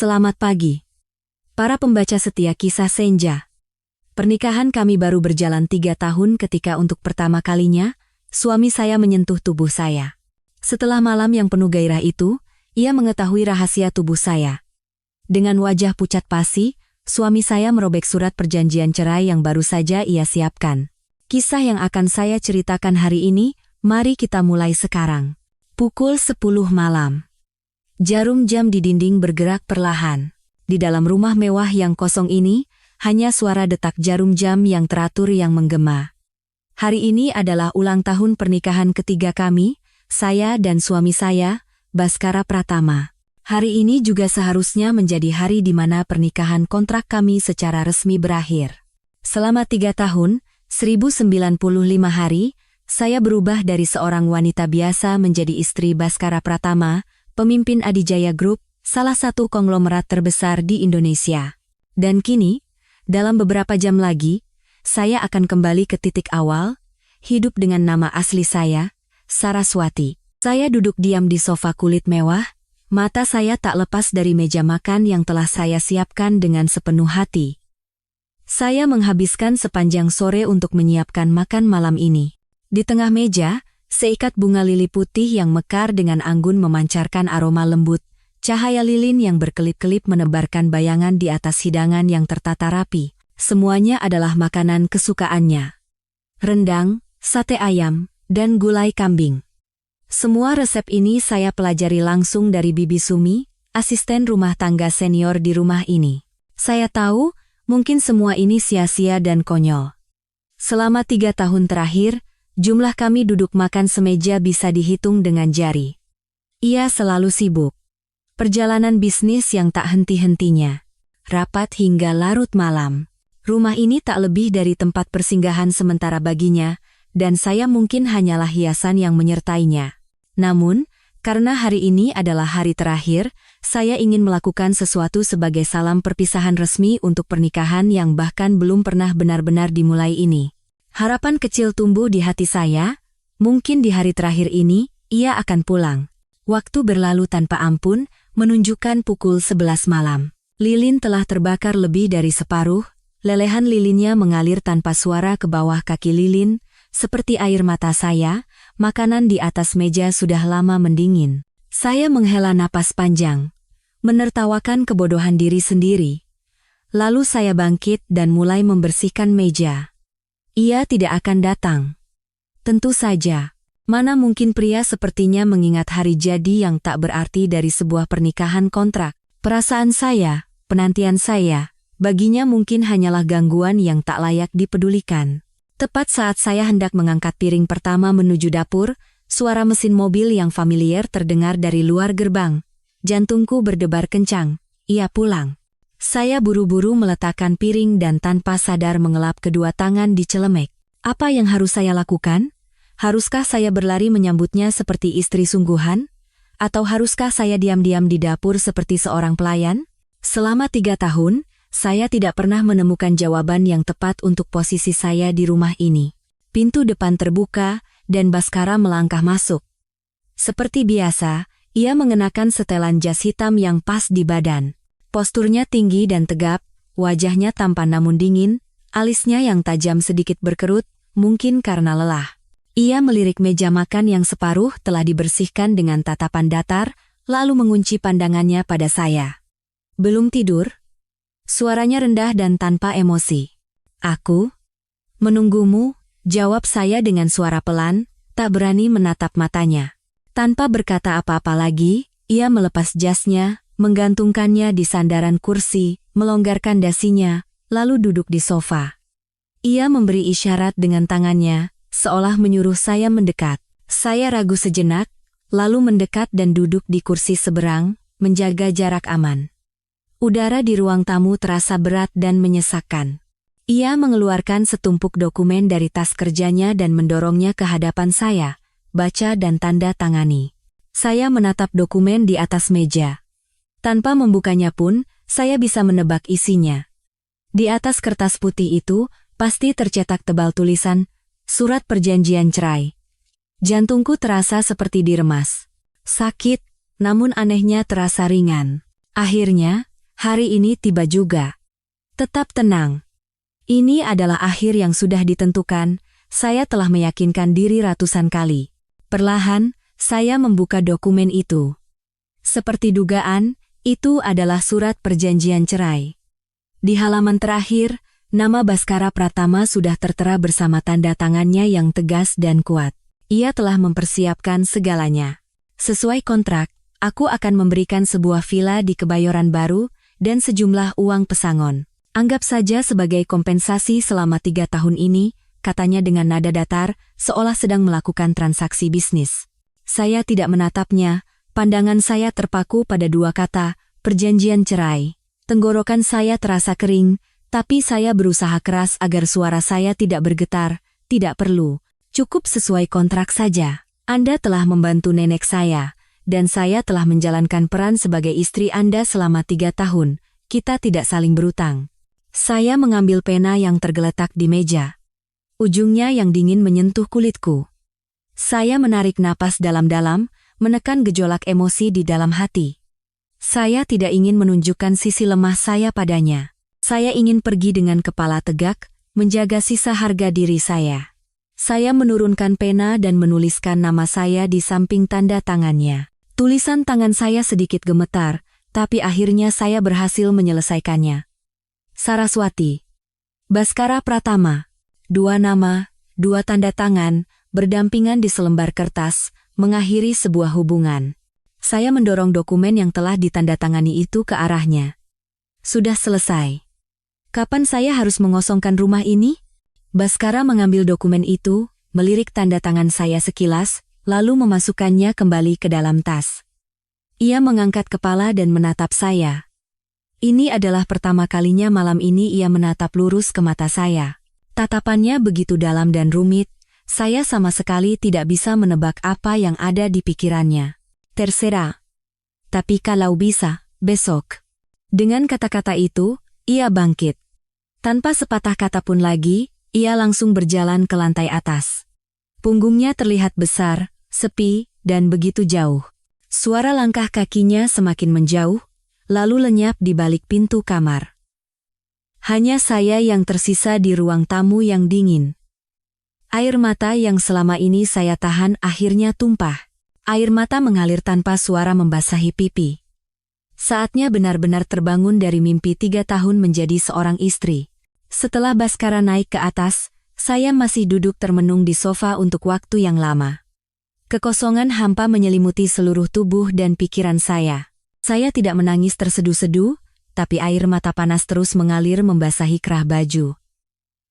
Selamat pagi, para pembaca setia kisah Senja. Pernikahan kami baru berjalan 3 tahun ketika untuk pertama kalinya, suami saya menyentuh tubuh saya. Setelah malam yang penuh gairah itu, ia mengetahui rahasia tubuh saya. Dengan wajah pucat pasi, suami saya merobek surat perjanjian cerai yang baru saja ia siapkan. Kisah yang akan saya ceritakan hari ini, mari kita mulai sekarang. Pukul 10 malam. Jarum jam di dinding bergerak perlahan. Di dalam rumah mewah yang kosong ini, hanya suara detak jarum jam yang teratur yang menggema. Hari ini adalah ulang tahun pernikahan ketiga kami, saya dan suami saya, Baskara Pratama. Hari ini juga seharusnya menjadi hari di mana pernikahan kontrak kami secara resmi berakhir. Selama 3 tahun, 1095 hari, saya berubah dari seorang wanita biasa menjadi istri Baskara Pratama, pemimpin Adijaya Group, salah satu konglomerat terbesar di Indonesia. Dan kini, dalam beberapa jam lagi, saya akan kembali ke titik awal, hidup dengan nama asli saya, Saraswati. Saya duduk diam di sofa kulit mewah, mata saya tak lepas dari meja makan yang telah saya siapkan dengan sepenuh hati. Saya menghabiskan sepanjang sore untuk menyiapkan makan malam ini. Di tengah meja, seikat bunga lili putih yang mekar dengan anggun memancarkan aroma lembut, cahaya lilin yang berkelip-kelip menebarkan bayangan di atas hidangan yang tertata rapi. Semuanya adalah makanan kesukaannya. Rendang, sate ayam, dan gulai kambing. Semua resep ini saya pelajari langsung dari Bibi Sumi, asisten rumah tangga senior di rumah ini. Saya tahu, mungkin semua ini sia-sia dan konyol. Selama 3 tahun terakhir, jumlah kami duduk makan semeja bisa dihitung dengan jari. Ia selalu sibuk. Perjalanan bisnis yang tak henti-hentinya. Rapat hingga larut malam. Rumah ini tak lebih dari tempat persinggahan sementara baginya, dan saya mungkin hanyalah hiasan yang menyertainya. Namun, karena hari ini adalah hari terakhir, saya ingin melakukan sesuatu sebagai salam perpisahan resmi untuk pernikahan yang bahkan belum pernah benar-benar dimulai ini. Harapan kecil tumbuh di hati saya, mungkin di hari terakhir ini, ia akan pulang. Waktu berlalu tanpa ampun, menunjukkan pukul 11 malam. Lilin telah terbakar lebih dari separuh, lelehan lilinnya mengalir tanpa suara ke bawah kaki lilin, seperti air mata saya, makanan di atas meja sudah lama mendingin. Saya menghela napas panjang, menertawakan kebodohan diri sendiri. Lalu saya bangkit dan mulai membersihkan meja. Ia tidak akan datang. Tentu saja, mana mungkin pria sepertinya mengingat hari jadi yang tak berarti dari sebuah pernikahan kontrak. Perasaan saya, penantian saya, baginya mungkin hanyalah gangguan yang tak layak dipedulikan. Tepat saat saya hendak mengangkat piring pertama menuju dapur, suara mesin mobil yang familiar terdengar dari luar gerbang. Jantungku berdebar kencang. Ia pulang. Saya buru-buru meletakkan piring dan tanpa sadar mengelap kedua tangan di celemek. Apa yang harus saya lakukan? Haruskah saya berlari menyambutnya seperti istri sungguhan? Atau haruskah saya diam-diam di dapur seperti seorang pelayan? Selama 3 tahun, saya tidak pernah menemukan jawaban yang tepat untuk posisi saya di rumah ini. Pintu depan terbuka, dan Baskara melangkah masuk. Seperti biasa, ia mengenakan setelan jas hitam yang pas di badan. Posturnya tinggi dan tegap, wajahnya tampan namun dingin, alisnya yang tajam sedikit berkerut, mungkin karena lelah. Ia melirik meja makan yang separuh telah dibersihkan dengan tatapan datar, lalu mengunci pandangannya pada saya. Belum tidur? Suaranya rendah dan tanpa emosi. Aku? Menunggumu, jawab saya dengan suara pelan, tak berani menatap matanya. Tanpa berkata apa-apa lagi, ia melepas jasnya, menggantungkannya di sandaran kursi, melonggarkan dasinya, lalu duduk di sofa. Ia memberi isyarat dengan tangannya, seolah menyuruh saya mendekat. Saya ragu sejenak, lalu mendekat dan duduk di kursi seberang, menjaga jarak aman. Udara di ruang tamu terasa berat dan menyesakkan. Ia mengeluarkan setumpuk dokumen dari tas kerjanya dan mendorongnya ke hadapan saya, baca dan tanda tangani. Saya menatap dokumen di atas meja. Tanpa membukanya pun, saya bisa menebak isinya. Di atas kertas putih itu, pasti tercetak tebal tulisan, surat perjanjian cerai. Jantungku terasa seperti diremas. Sakit, namun anehnya terasa ringan. Akhirnya, Hari ini tiba juga. Tetap tenang. Ini adalah akhir yang sudah ditentukan, saya telah meyakinkan diri ratusan kali. Perlahan, saya membuka dokumen itu. Seperti dugaan, itu adalah surat perjanjian cerai. Di halaman terakhir, nama Baskara Pratama sudah tertera bersama tanda tangannya yang tegas dan kuat. Ia telah mempersiapkan segalanya. Sesuai kontrak, aku akan memberikan sebuah villa di Kebayoran Baru dan sejumlah uang pesangon. Anggap saja sebagai kompensasi selama 3 tahun ini, katanya dengan nada datar, seolah sedang melakukan transaksi bisnis. Saya tidak menatapnya, pandangan saya terpaku pada 2 kata, perjanjian cerai. Tenggorokan saya terasa kering, tapi saya berusaha keras agar suara saya tidak bergetar. Tidak perlu, cukup sesuai kontrak saja. Anda telah membantu nenek saya, dan saya telah menjalankan peran sebagai istri Anda selama 3 tahun. Kita tidak saling berutang. Saya mengambil pena yang tergeletak di meja. Ujungnya yang dingin menyentuh kulitku. Saya menarik napas dalam-dalam, menekan gejolak emosi di dalam hati. Saya tidak ingin menunjukkan sisi lemah saya padanya. Saya ingin pergi dengan kepala tegak, menjaga sisa harga diri saya. Saya menurunkan pena dan menuliskan nama saya di samping tanda tangannya. Tulisan tangan saya sedikit gemetar, tapi akhirnya saya berhasil menyelesaikannya. Saraswati. Baskara Pratama. 2 nama, 2 tanda tangan, berdampingan di selembar kertas, mengakhiri sebuah hubungan. Saya mendorong dokumen yang telah ditandatangani itu ke arahnya. Sudah selesai. Kapan saya harus mengosongkan rumah ini? Baskara mengambil dokumen itu, melirik tanda tangan saya sekilas, lalu memasukkannya kembali ke dalam tas. Ia mengangkat kepala dan menatap saya. Ini adalah pertama kalinya malam ini ia menatap lurus ke mata saya. Tatapannya begitu dalam dan rumit, saya sama sekali tidak bisa menebak apa yang ada di pikirannya. Terserah. Tapi kalau bisa, besok. Dengan kata-kata itu, ia bangkit. Tanpa sepatah kata pun lagi, ia langsung berjalan ke lantai atas. Punggungnya terlihat besar, sepi, dan begitu jauh. Suara langkah kakinya semakin menjauh, lalu lenyap di balik pintu kamar. Hanya saya yang tersisa di ruang tamu yang dingin. Air mata yang selama ini saya tahan akhirnya tumpah. Air mata mengalir tanpa suara membasahi pipi. Saatnya benar-benar terbangun dari mimpi 3 tahun menjadi seorang istri. Setelah Baskara naik ke atas, saya masih duduk termenung di sofa untuk waktu yang lama. Kekosongan hampa menyelimuti seluruh tubuh dan pikiran saya. Saya tidak menangis terseduh-seduh, tapi air mata panas terus mengalir membasahi kerah baju.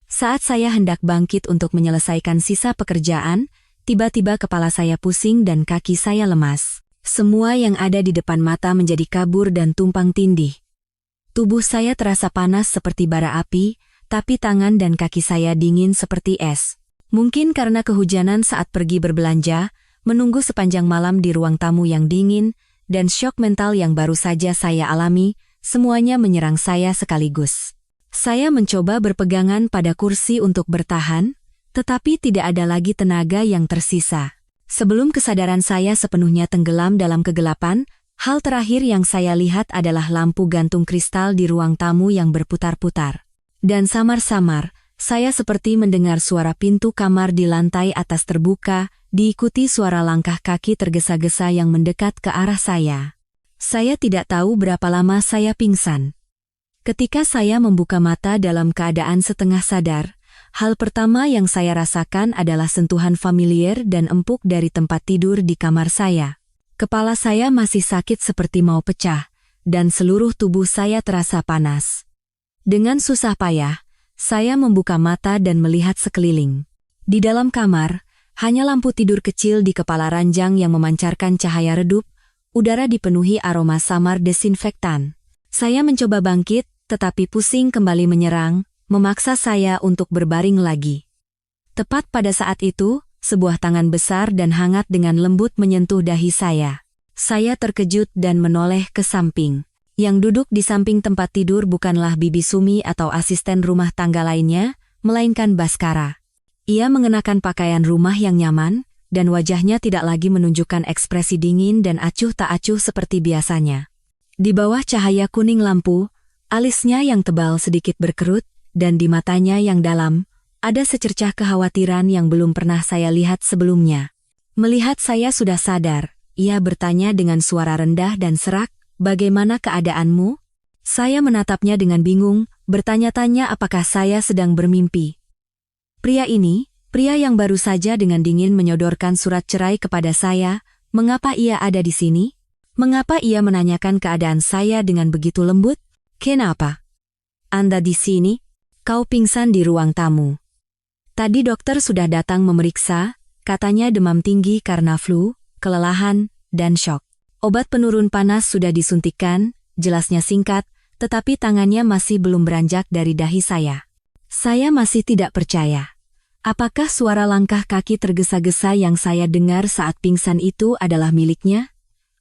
Saat saya hendak bangkit untuk menyelesaikan sisa pekerjaan, tiba-tiba kepala saya pusing dan kaki saya lemas. Semua yang ada di depan mata menjadi kabur dan tumpang tindih. Tubuh saya terasa panas seperti bara api, tapi tangan dan kaki saya dingin seperti es. Mungkin karena kehujanan saat pergi berbelanja, menunggu sepanjang malam di ruang tamu yang dingin, dan syok mental yang baru saja saya alami, semuanya menyerang saya sekaligus. Saya mencoba berpegangan pada kursi untuk bertahan, tetapi tidak ada lagi tenaga yang tersisa. Sebelum kesadaran saya sepenuhnya tenggelam dalam kegelapan, hal terakhir yang saya lihat adalah lampu gantung kristal di ruang tamu yang berputar-putar. Dan samar-samar, saya seperti mendengar suara pintu kamar di lantai atas terbuka, diikuti suara langkah kaki tergesa-gesa yang mendekat ke arah saya. Saya tidak tahu berapa lama saya pingsan. Ketika saya membuka mata dalam keadaan setengah sadar, hal pertama yang saya rasakan adalah sentuhan familiar dan empuk dari tempat tidur di kamar saya. Kepala saya masih sakit seperti mau pecah, dan seluruh tubuh saya terasa panas. Dengan susah payah, saya membuka mata dan melihat sekeliling. Di dalam kamar, hanya lampu tidur kecil di kepala ranjang yang memancarkan cahaya redup, udara dipenuhi aroma samar desinfektan. Saya mencoba bangkit, tetapi pusing kembali menyerang, memaksa saya untuk berbaring lagi. Tepat pada saat itu, sebuah tangan besar dan hangat dengan lembut menyentuh dahi saya. Saya terkejut dan menoleh ke samping. Yang duduk di samping tempat tidur bukanlah Bibi Sumi atau asisten rumah tangga lainnya, melainkan Baskara. Ia mengenakan pakaian rumah yang nyaman, dan wajahnya tidak lagi menunjukkan ekspresi dingin dan acuh tak acuh seperti biasanya. Di bawah cahaya kuning lampu, alisnya yang tebal sedikit berkerut, dan di matanya yang dalam, ada secercah kekhawatiran yang belum pernah saya lihat sebelumnya. Melihat saya sudah sadar, ia bertanya dengan suara rendah dan serak, "Bagaimana keadaanmu?" Saya menatapnya dengan bingung, bertanya-tanya apakah saya sedang bermimpi. Pria yang baru saja dengan dingin menyodorkan surat cerai kepada saya, mengapa ia ada di sini? Mengapa ia menanyakan keadaan saya dengan begitu lembut? "Kenapa? Anda di sini? Kau pingsan di ruang tamu. Tadi dokter sudah datang memeriksa, katanya demam tinggi karena flu, kelelahan, dan syok. Obat penurun panas sudah disuntikkan," jelasnya singkat, tetapi tangannya masih belum beranjak dari dahi saya. Saya masih tidak percaya. Apakah suara langkah kaki tergesa-gesa yang saya dengar saat pingsan itu adalah miliknya?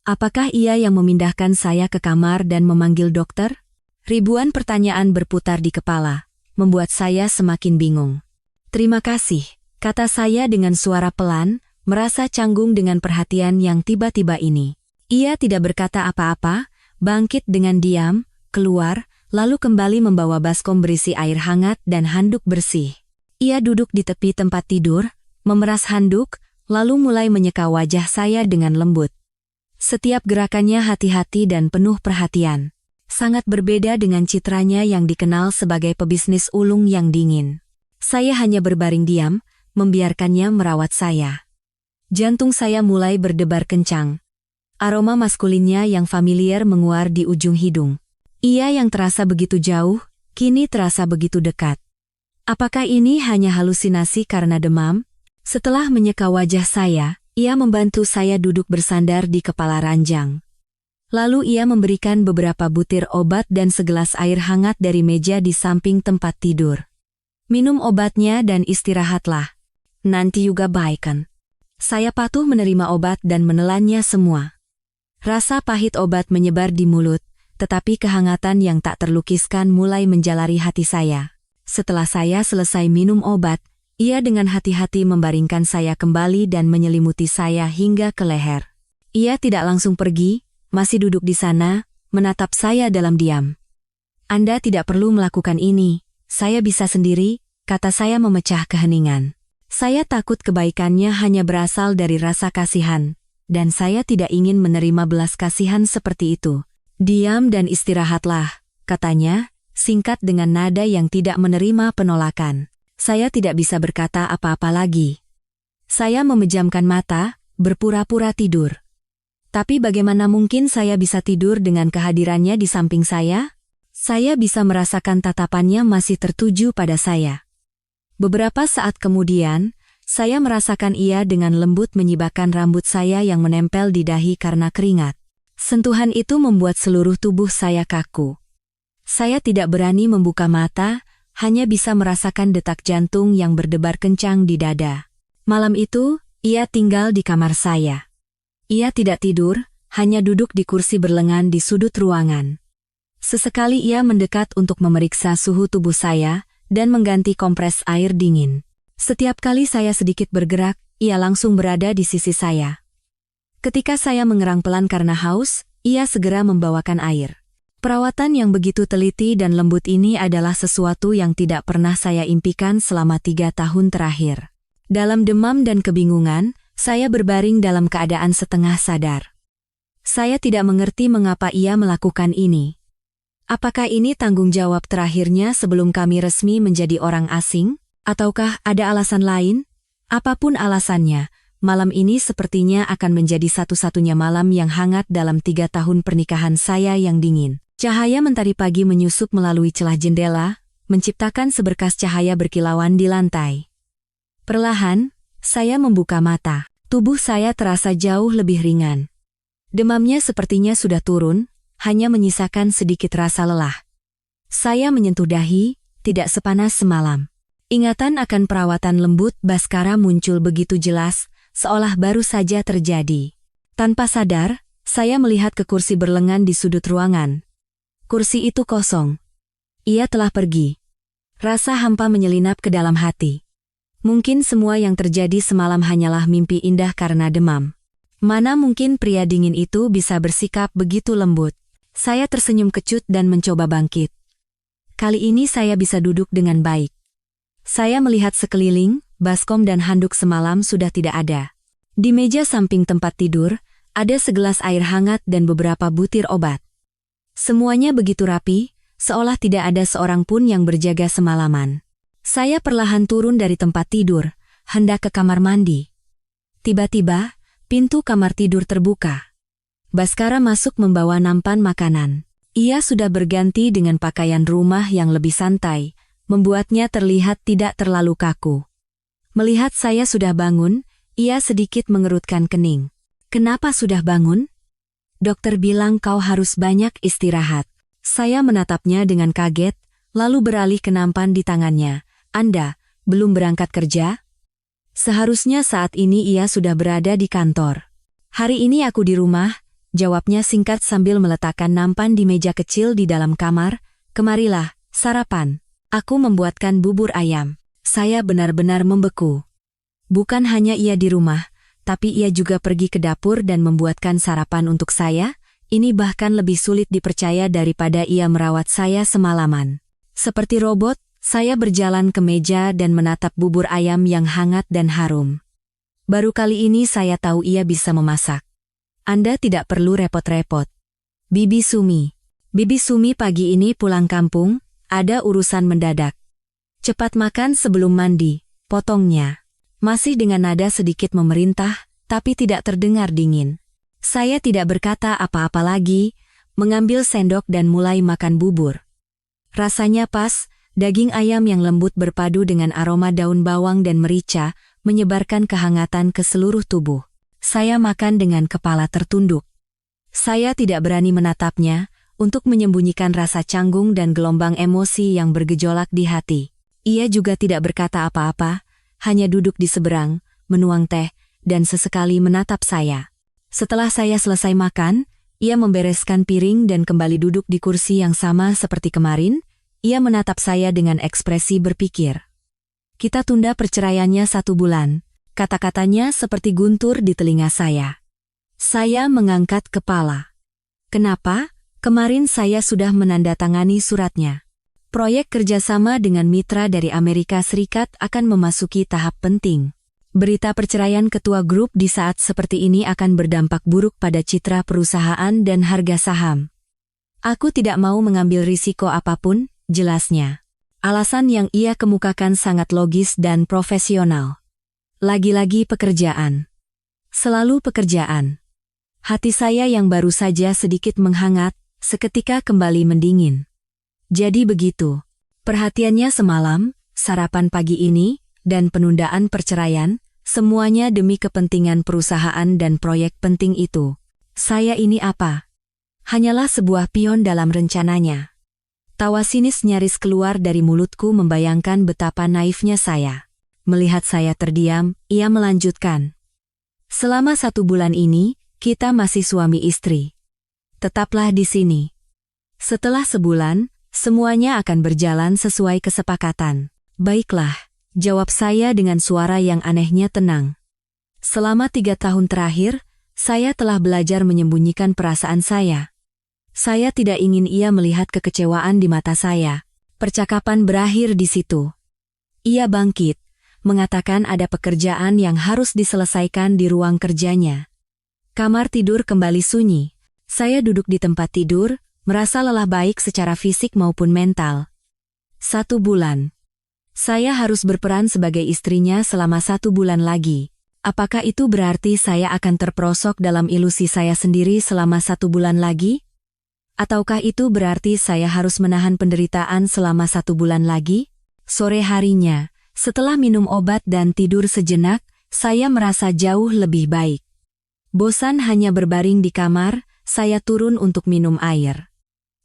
Apakah ia yang memindahkan saya ke kamar dan memanggil dokter? Ribuan pertanyaan berputar di kepala, membuat saya semakin bingung. "Terima kasih," kata saya dengan suara pelan, merasa canggung dengan perhatian yang tiba-tiba ini. Ia tidak berkata apa-apa, bangkit dengan diam, keluar, lalu kembali membawa baskom berisi air hangat dan handuk bersih. Ia duduk di tepi tempat tidur, memeras handuk, lalu mulai menyeka wajah saya dengan lembut. Setiap gerakannya hati-hati dan penuh perhatian. Sangat berbeda dengan citranya yang dikenal sebagai pebisnis ulung yang dingin. Saya hanya berbaring diam, membiarkannya merawat saya. Jantung saya mulai berdebar kencang. Aroma maskulinnya yang familiar menguar di ujung hidung. Ia yang terasa begitu jauh, kini terasa begitu dekat. Apakah ini hanya halusinasi karena demam? Setelah menyeka wajah saya, ia membantu saya duduk bersandar di kepala ranjang. Lalu ia memberikan beberapa butir obat dan segelas air hangat dari meja di samping tempat tidur. "Minum obatnya dan istirahatlah. Nanti juga baik kan?" Saya patuh menerima obat dan menelannya semua. Rasa pahit obat menyebar di mulut, tetapi kehangatan yang tak terlukiskan mulai menjalari hati saya. Setelah saya selesai minum obat, ia dengan hati-hati membaringkan saya kembali dan menyelimuti saya hingga ke leher. Ia tidak langsung pergi, masih duduk di sana, menatap saya dalam diam. "Anda tidak perlu melakukan ini, saya bisa sendiri," kata saya memecah keheningan. Saya takut kebaikannya hanya berasal dari rasa kasihan, dan saya tidak ingin menerima belas kasihan seperti itu. "Diam dan istirahatlah," katanya, singkat dengan nada yang tidak menerima penolakan. Saya tidak bisa berkata apa-apa lagi. Saya memejamkan mata, berpura-pura tidur. Tapi bagaimana mungkin saya bisa tidur dengan kehadirannya di samping saya? Saya bisa merasakan tatapannya masih tertuju pada saya. Beberapa saat kemudian, saya merasakan ia dengan lembut menyibakkan rambut saya yang menempel di dahi karena keringat. Sentuhan itu membuat seluruh tubuh saya kaku. Saya tidak berani membuka mata, hanya bisa merasakan detak jantung yang berdebar kencang di dada. Malam itu, ia tinggal di kamar saya. Ia tidak tidur, hanya duduk di kursi berlengan di sudut ruangan. Sesekali ia mendekat untuk memeriksa suhu tubuh saya dan mengganti kompres air dingin. Setiap kali saya sedikit bergerak, ia langsung berada di sisi saya. Ketika saya mengerang pelan karena haus, ia segera membawakan air. Perawatan yang begitu teliti dan lembut ini adalah sesuatu yang tidak pernah saya impikan selama 3 tahun terakhir. Dalam demam dan kebingungan, saya berbaring dalam keadaan setengah sadar. Saya tidak mengerti mengapa ia melakukan ini. Apakah ini tanggung jawab terakhirnya sebelum kami resmi menjadi orang asing? Ataukah ada alasan lain? Apapun alasannya, malam ini sepertinya akan menjadi satu-satunya malam yang hangat dalam 3 tahun pernikahan saya yang dingin. Cahaya mentari pagi menyusup melalui celah jendela, menciptakan seberkas cahaya berkilauan di lantai. Perlahan, saya membuka mata. Tubuh saya terasa jauh lebih ringan. Demamnya sepertinya sudah turun, hanya menyisakan sedikit rasa lelah. Saya menyentuh dahi, tidak sepanas semalam. Ingatan akan perawatan lembut Baskara muncul begitu jelas, seolah baru saja terjadi. Tanpa sadar, saya melihat ke kursi berlengan di sudut ruangan. Kursi itu kosong. Ia telah pergi. Rasa hampa menyelinap ke dalam hati. Mungkin semua yang terjadi semalam hanyalah mimpi indah karena demam. Mana mungkin pria dingin itu bisa bersikap begitu lembut. Saya tersenyum kecut dan mencoba bangkit. Kali ini saya bisa duduk dengan baik. Saya melihat sekeliling, baskom dan handuk semalam sudah tidak ada. Di meja samping tempat tidur, ada segelas air hangat dan beberapa butir obat. Semuanya begitu rapi, seolah tidak ada seorang pun yang berjaga semalaman. Saya perlahan turun dari tempat tidur, hendak ke kamar mandi. Tiba-tiba, pintu kamar tidur terbuka. Baskara masuk membawa nampan makanan. Ia sudah berganti dengan pakaian rumah yang lebih santai, membuatnya terlihat tidak terlalu kaku. Melihat saya sudah bangun, ia sedikit mengerutkan kening. Kenapa sudah bangun? Dokter bilang kau harus banyak istirahat. Saya menatapnya dengan kaget, lalu beralih ke nampan di tangannya. Anda belum berangkat kerja? Seharusnya saat ini ia sudah berada di kantor. Hari ini aku di rumah, jawabnya singkat sambil meletakkan nampan di meja kecil di dalam kamar. Kemarilah, sarapan. Aku membuatkan bubur ayam. Saya benar-benar membeku. Bukan hanya ia di rumah, tapi ia juga pergi ke dapur dan membuatkan sarapan untuk saya. Ini bahkan lebih sulit dipercaya daripada ia merawat saya semalaman. Seperti robot, saya berjalan ke meja dan menatap bubur ayam yang hangat dan harum. Baru kali ini saya tahu ia bisa memasak. Anda tidak perlu repot-repot. Bibi Sumi. Bibi Sumi pagi ini pulang kampung, ada urusan mendadak. Cepat makan sebelum mandi, potongnya. Masih dengan nada sedikit memerintah, tapi tidak terdengar dingin. Saya tidak berkata apa-apa lagi, mengambil sendok dan mulai makan bubur. Rasanya pas, daging ayam yang lembut berpadu dengan aroma daun bawang dan merica, menyebarkan kehangatan ke seluruh tubuh. Saya makan dengan kepala tertunduk. Saya tidak berani menatapnya, untuk menyembunyikan rasa canggung dan gelombang emosi yang bergejolak di hati. Ia juga tidak berkata apa-apa, hanya duduk di seberang, menuang teh, dan sesekali menatap saya. Setelah saya selesai makan, ia membereskan piring dan kembali duduk di kursi yang sama seperti kemarin. Ia menatap saya dengan ekspresi berpikir. Kita tunda perceraiannya 1 bulan, kata-katanya seperti guntur di telinga saya. Saya mengangkat kepala. Kenapa? Kemarin saya sudah menandatangani suratnya. Proyek kerjasama dengan mitra dari Amerika Serikat akan memasuki tahap penting. Berita perceraian ketua grup di saat seperti ini akan berdampak buruk pada citra perusahaan dan harga saham. Aku tidak mau mengambil risiko apapun, jelasnya. Alasan yang ia kemukakan sangat logis dan profesional. Lagi-lagi pekerjaan. Selalu pekerjaan. Hati saya yang baru saja sedikit menghangat, seketika kembali mendingin. Jadi begitu. Perhatiannya semalam, sarapan pagi ini, dan penundaan perceraian, semuanya demi kepentingan perusahaan dan proyek penting itu. Saya ini apa? Hanyalah sebuah pion dalam rencananya. Tawa sinis nyaris keluar dari mulutku membayangkan betapa naifnya saya. Melihat saya terdiam, ia melanjutkan. Selama 1 bulan ini, kita masih suami istri. Tetaplah di sini. Setelah sebulan, semuanya akan berjalan sesuai kesepakatan. Baiklah, jawab saya dengan suara yang anehnya tenang. Selama 3 tahun terakhir, saya telah belajar menyembunyikan perasaan saya. Saya tidak ingin ia melihat kekecewaan di mata saya. Percakapan berakhir di situ. Ia bangkit, mengatakan ada pekerjaan yang harus diselesaikan di ruang kerjanya. Kamar tidur kembali sunyi. Saya duduk di tempat tidur, merasa lelah baik secara fisik maupun mental. 1 bulan. Saya harus berperan sebagai istrinya selama 1 bulan lagi. Apakah itu berarti saya akan terperosok dalam ilusi saya sendiri selama 1 bulan lagi? Ataukah itu berarti saya harus menahan penderitaan selama 1 bulan lagi? Sore harinya, setelah minum obat dan tidur sejenak, saya merasa jauh lebih baik. Bosan hanya berbaring di kamar, saya turun untuk minum air.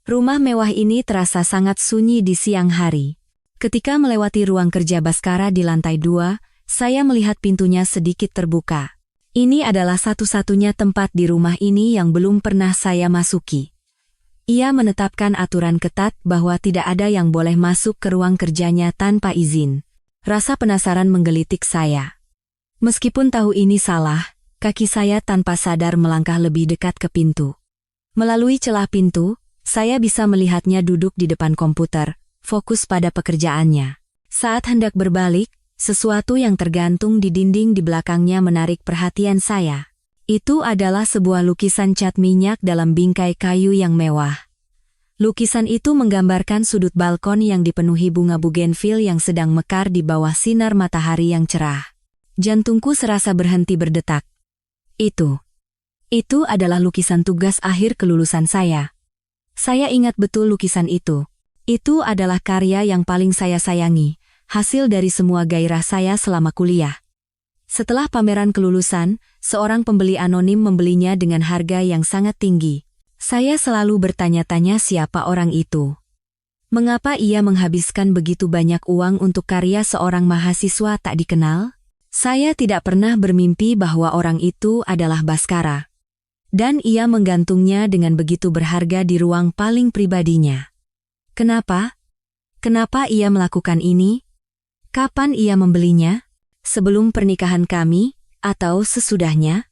Rumah mewah ini terasa sangat sunyi di siang hari. Ketika melewati ruang kerja Baskara di lantai 2, saya melihat pintunya sedikit terbuka. Ini adalah satu-satunya tempat di rumah ini yang belum pernah saya masuki. Ia menetapkan aturan ketat bahwa tidak ada yang boleh masuk ke ruang kerjanya tanpa izin. Rasa penasaran menggelitik saya. Meskipun tahu ini salah, kaki saya tanpa sadar melangkah lebih dekat ke pintu. Melalui celah pintu, Saya bisa melihatnya duduk di depan komputer, fokus pada pekerjaannya. Saat hendak berbalik, sesuatu yang tergantung di dinding di belakangnya menarik perhatian saya. Itu adalah sebuah lukisan cat minyak dalam bingkai kayu yang mewah. Lukisan itu menggambarkan sudut balkon yang dipenuhi bunga bugenvil yang sedang mekar di bawah sinar matahari yang cerah. Jantungku serasa berhenti berdetak. Itu adalah lukisan tugas akhir kelulusan saya. Saya ingat betul lukisan itu. Itu adalah karya yang paling saya sayangi, hasil dari semua gairah saya selama kuliah. Setelah pameran kelulusan, seorang pembeli anonim membelinya dengan harga yang sangat tinggi. Saya selalu bertanya-tanya siapa orang itu. Mengapa ia menghabiskan begitu banyak uang untuk karya seorang mahasiswa tak dikenal? Saya tidak pernah bermimpi bahwa orang itu adalah Bhaskara. Dan ia menggantungnya dengan begitu berharga di ruang paling pribadinya. Kenapa? Kenapa ia melakukan ini? Kapan ia membelinya? Sebelum pernikahan kami, atau sesudahnya?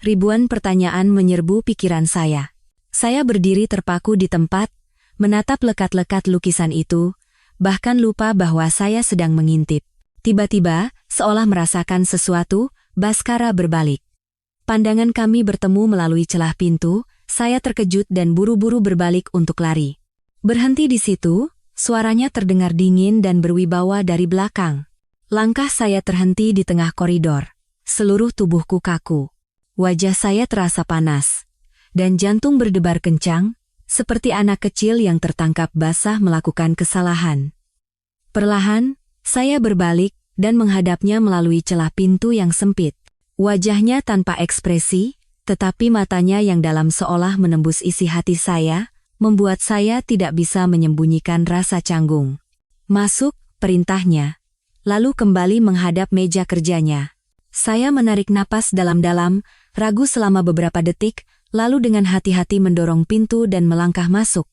Ribuan pertanyaan menyerbu pikiran saya. Saya berdiri terpaku di tempat, menatap lekat-lekat lukisan itu, bahkan lupa bahwa saya sedang mengintip. Tiba-tiba, seolah merasakan sesuatu, Bhaskara berbalik. Pandangan kami bertemu melalui celah pintu, saya terkejut dan buru-buru berbalik untuk lari. Berhenti di situ, suaranya terdengar dingin dan berwibawa dari belakang. Langkah saya terhenti di tengah koridor. Seluruh tubuhku kaku. Wajah saya terasa panas. Dan jantung berdebar kencang, seperti anak kecil yang tertangkap basah melakukan kesalahan. Perlahan, saya berbalik dan menghadapnya melalui celah pintu yang sempit. Wajahnya tanpa ekspresi, tetapi matanya yang dalam seolah menembus isi hati saya, membuat saya tidak bisa menyembunyikan rasa canggung. Masuk, perintahnya. Lalu kembali menghadap meja kerjanya. Saya menarik napas dalam-dalam, ragu selama beberapa detik, lalu dengan hati-hati mendorong pintu dan melangkah masuk.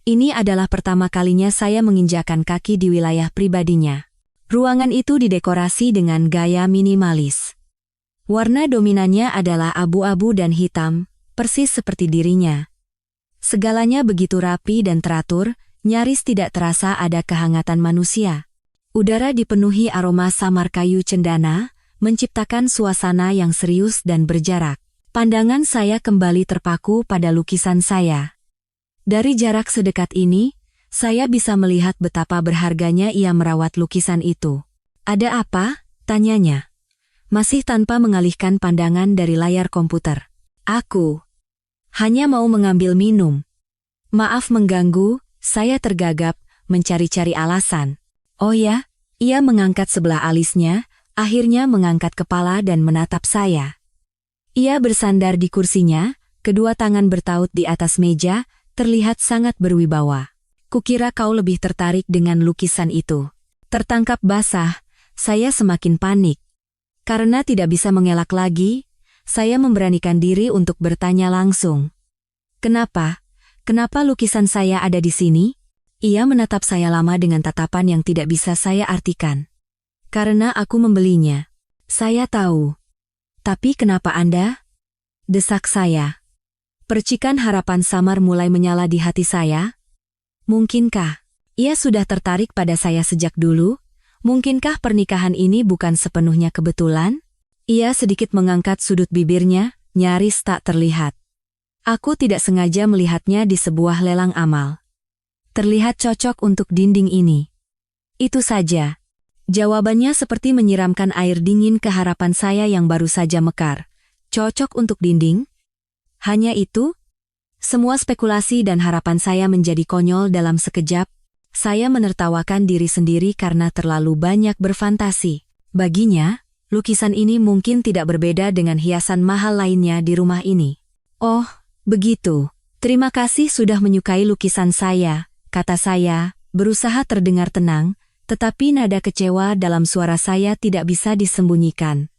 Ini adalah pertama kalinya saya menginjakan kaki di wilayah pribadinya. Ruangan itu didekorasi dengan gaya minimalis. Warna dominannya adalah abu-abu dan hitam, persis seperti dirinya. Segalanya begitu rapi dan teratur, nyaris tidak terasa ada kehangatan manusia. Udara dipenuhi aroma samar kayu cendana, menciptakan suasana yang serius dan berjarak. Pandangan saya kembali terpaku pada lukisan saya. Dari jarak sedekat ini, saya bisa melihat betapa berharganya ia merawat lukisan itu. Ada apa? Tanyanya. Masih tanpa mengalihkan pandangan dari layar komputer. Aku hanya mau mengambil minum. Maaf mengganggu, saya tergagap, mencari-cari alasan. Oh ya, ia mengangkat sebelah alisnya, akhirnya mengangkat kepala dan menatap saya. Ia bersandar di kursinya, kedua tangan bertaut di atas meja, terlihat sangat berwibawa. Kukira kau lebih tertarik dengan lukisan itu. Tertangkap basah, saya semakin panik. Karena tidak bisa mengelak lagi, saya memberanikan diri untuk bertanya langsung. Kenapa? Kenapa lukisan saya ada di sini? Ia menatap saya lama dengan tatapan yang tidak bisa saya artikan. Karena aku membelinya. Saya tahu. Tapi kenapa Anda? Desak saya. Percikan harapan samar mulai menyala di hati saya. Mungkinkah ia sudah tertarik pada saya sejak dulu? Mungkinkah pernikahan ini bukan sepenuhnya kebetulan? Ia sedikit mengangkat sudut bibirnya, nyaris tak terlihat. Aku tidak sengaja melihatnya di sebuah lelang amal. Terlihat cocok untuk dinding ini. Itu saja. Jawabannya seperti menyiramkan air dingin ke harapan saya yang baru saja mekar. Cocok untuk dinding? Hanya itu? Semua spekulasi dan harapan saya menjadi konyol dalam sekejap. Saya menertawakan diri sendiri karena terlalu banyak berfantasi. Baginya, lukisan ini mungkin tidak berbeda dengan hiasan mahal lainnya di rumah ini. Oh, begitu. Terima kasih sudah menyukai lukisan saya, kata saya, berusaha terdengar tenang, tetapi nada kecewa dalam suara saya tidak bisa disembunyikan.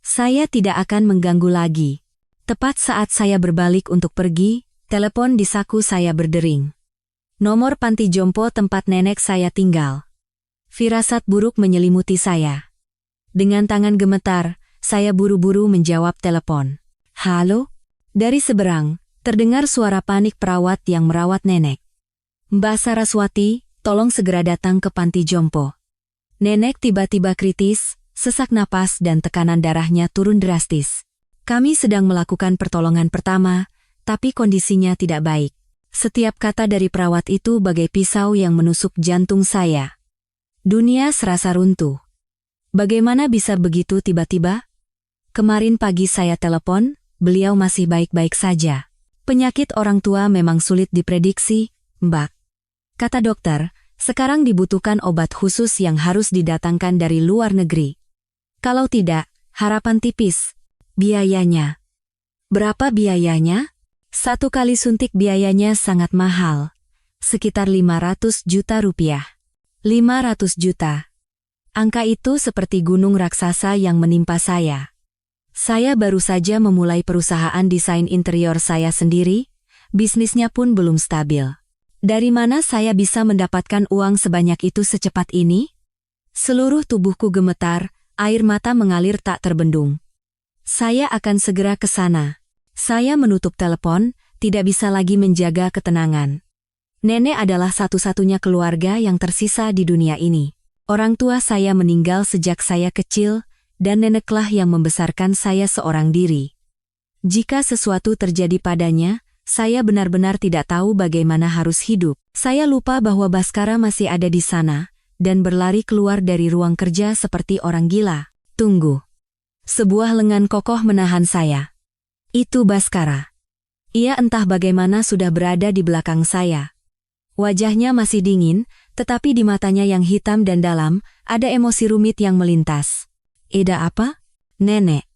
Saya tidak akan mengganggu lagi. Tepat saat saya berbalik untuk pergi, telepon di saku saya berdering. Nomor panti jompo tempat nenek saya tinggal. Firasat buruk menyelimuti saya. Dengan tangan gemetar, saya buru-buru menjawab telepon. Halo? Dari seberang, Terdengar suara panik perawat yang merawat nenek. "Mbak Saraswati, tolong segera datang ke panti jompo. Nenek tiba-tiba kritis, sesak napas dan tekanan darahnya turun drastis. Kami sedang melakukan pertolongan pertama, tapi kondisinya tidak baik." Setiap kata dari perawat itu bagai pisau yang menusuk jantung saya. Dunia serasa runtuh. Bagaimana bisa begitu tiba-tiba? Kemarin pagi saya telepon, beliau masih baik-baik saja. "Penyakit orang tua memang sulit diprediksi, Mbak," kata dokter. "Sekarang dibutuhkan obat khusus yang harus didatangkan dari luar negeri. Kalau tidak, harapan tipis." "Biayanya? Berapa biayanya?" "1 kali suntik biayanya sangat mahal. Sekitar 500 juta rupiah." 500 juta. Angka itu seperti gunung raksasa yang menimpa saya. Saya baru saja memulai perusahaan desain interior saya sendiri, bisnisnya pun belum stabil. Dari mana saya bisa mendapatkan uang sebanyak itu secepat ini? Seluruh tubuhku gemetar, air mata mengalir tak terbendung. "Saya akan segera ke sana." Saya menutup telepon, tidak bisa lagi menjaga ketenangan. Nenek adalah satu-satunya keluarga yang tersisa di dunia ini. Orang tua saya meninggal sejak saya kecil, dan neneklah yang membesarkan saya seorang diri. Jika sesuatu terjadi padanya, saya benar-benar tidak tahu bagaimana harus hidup. Saya lupa bahwa Baskara masih ada di sana, dan berlari keluar dari ruang kerja seperti orang gila. "Tunggu." Sebuah lengan kokoh menahan saya. Itu Baskara. Ia entah bagaimana sudah berada di belakang saya. Wajahnya masih dingin, tetapi di matanya yang hitam dan dalam, ada emosi rumit yang melintas. "Eda apa?" "Nenek."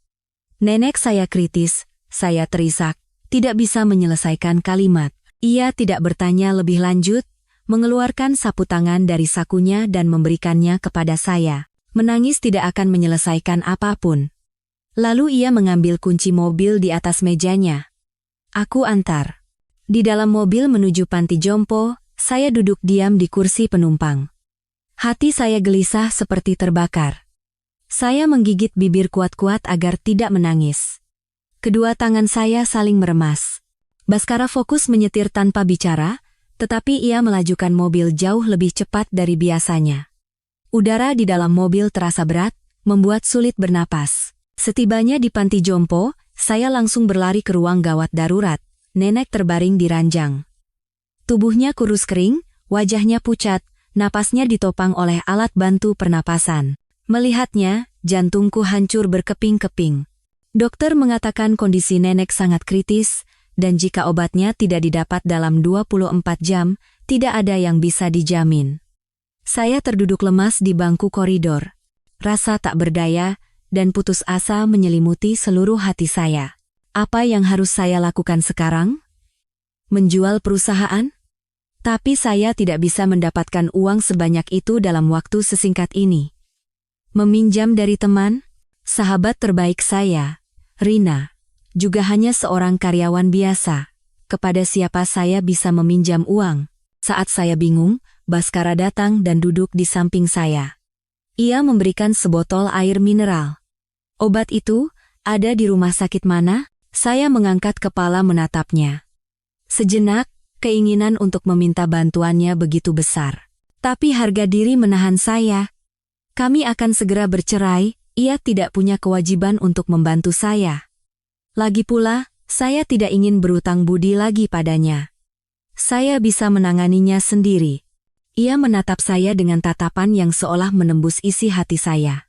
"Nenek saya kritis," saya terisak, tidak bisa menyelesaikan kalimat. Ia tidak bertanya lebih lanjut, mengeluarkan sapu tangan dari sakunya dan memberikannya kepada saya. Menangis tidak akan menyelesaikan apapun. Lalu ia mengambil kunci mobil di atas mejanya. Aku antar. Di dalam mobil menuju panti jompo, saya duduk diam di kursi penumpang. Hati saya gelisah seperti terbakar. Saya menggigit bibir kuat-kuat agar tidak menangis. Kedua tangan saya saling meremas. Baskara fokus menyetir tanpa bicara, tetapi ia melajukan mobil jauh lebih cepat dari biasanya. Udara di dalam mobil terasa berat, membuat sulit bernapas. Setibanya di panti jompo, saya langsung berlari ke ruang gawat darurat. Nenek terbaring di ranjang. Tubuhnya kurus kering, wajahnya pucat, napasnya ditopang oleh alat bantu pernapasan. Melihatnya, jantungku hancur berkeping-keping. Dokter mengatakan kondisi nenek sangat kritis, dan jika obatnya tidak didapat dalam 24 jam, tidak ada yang bisa dijamin. Saya terduduk lemas di bangku koridor. Rasa tak berdaya, dan putus asa menyelimuti seluruh hati saya. Apa yang harus saya lakukan sekarang? Menjual perusahaan? Tapi saya tidak bisa mendapatkan uang sebanyak itu dalam waktu sesingkat ini. Meminjam dari teman, sahabat terbaik saya, Rina, juga hanya seorang karyawan biasa. Kepada siapa saya bisa meminjam uang? Saat saya bingung, Baskara datang dan duduk di samping saya. Ia memberikan sebotol air mineral. "Obat itu ada di rumah sakit mana?" Saya mengangkat kepala menatapnya. Sejenak, keinginan untuk meminta bantuannya begitu besar. Tapi harga diri menahan saya. "Kami akan segera bercerai, ia tidak punya kewajiban untuk membantu saya. Lagi pula, saya tidak ingin berutang budi lagi padanya. Saya bisa menanganinya sendiri." Ia menatap saya dengan tatapan yang seolah menembus isi hati saya.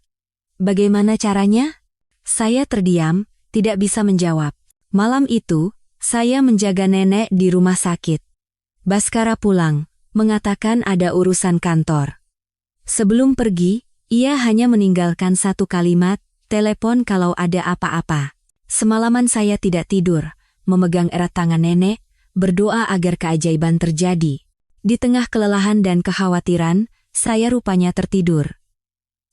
"Bagaimana caranya?" Saya terdiam, tidak bisa menjawab. Malam itu, saya menjaga nenek di rumah sakit. Baskara pulang, mengatakan ada urusan kantor. Sebelum pergi, ia hanya meninggalkan satu kalimat, "Telepon kalau ada apa-apa." Semalaman saya tidak tidur, memegang erat tangan nenek, berdoa agar keajaiban terjadi. Di tengah kelelahan dan kekhawatiran, saya rupanya tertidur.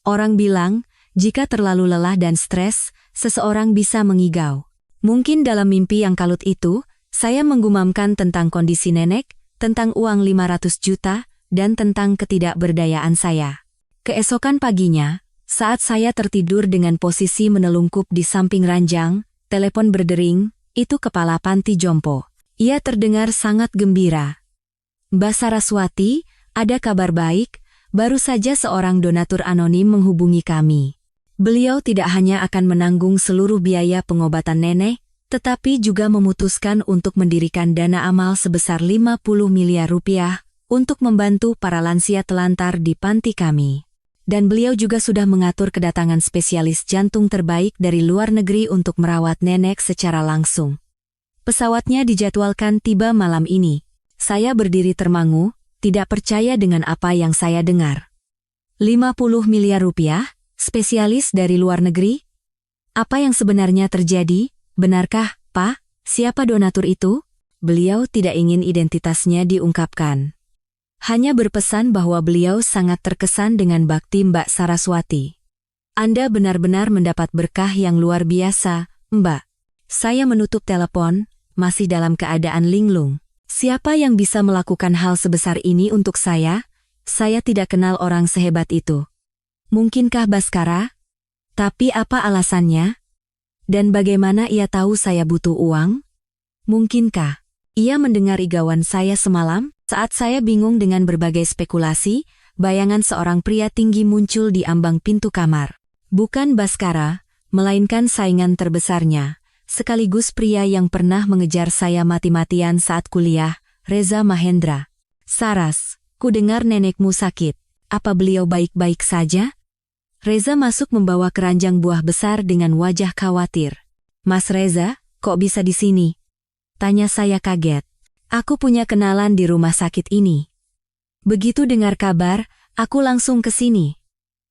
Orang bilang, jika terlalu lelah dan stres, seseorang bisa mengigau. Mungkin dalam mimpi yang kalut itu, saya menggumamkan tentang kondisi nenek, tentang uang 500 juta, dan tentang ketidakberdayaan saya. Keesokan paginya, saat saya tertidur dengan posisi menelungkup di samping ranjang, telepon berdering, itu kepala panti jompo. Ia terdengar sangat gembira. Mbak Saraswati, ada kabar baik, baru saja seorang donatur anonim menghubungi kami. Beliau tidak hanya akan menanggung seluruh biaya pengobatan nenek, tetapi juga memutuskan untuk mendirikan dana amal sebesar 50 miliar rupiah untuk membantu para lansia telantar di panti kami. Dan beliau juga sudah mengatur kedatangan spesialis jantung terbaik dari luar negeri untuk merawat nenek secara langsung. Pesawatnya dijadwalkan tiba malam ini. Saya berdiri termangu, tidak percaya dengan apa yang saya dengar. 50 miliar rupiah, spesialis dari luar negeri? Apa yang sebenarnya terjadi? Benarkah, Pak? Siapa donatur itu? Beliau tidak ingin identitasnya diungkapkan. Hanya berpesan bahwa beliau sangat terkesan dengan bakti Mbak Saraswati. Anda benar-benar mendapat berkah yang luar biasa, Mbak. Saya menutup telepon, masih dalam keadaan linglung. Siapa yang bisa melakukan hal sebesar ini untuk saya? Saya tidak kenal orang sehebat itu. Mungkinkah Baskara? Tapi apa alasannya? Dan bagaimana ia tahu saya butuh uang? Mungkinkah ia mendengar igawan saya semalam? Saat saya bingung dengan berbagai spekulasi, bayangan seorang pria tinggi muncul di ambang pintu kamar. Bukan Baskara, melainkan saingan terbesarnya, sekaligus pria yang pernah mengejar saya mati-matian saat kuliah, Reza Mahendra. Saras, ku dengar nenekmu sakit. Apa beliau baik-baik saja? Reza masuk membawa keranjang buah besar dengan wajah khawatir. Mas Reza, kok bisa di sini? Tanya saya kaget. Aku punya kenalan di rumah sakit ini. Begitu dengar kabar, aku langsung ke sini.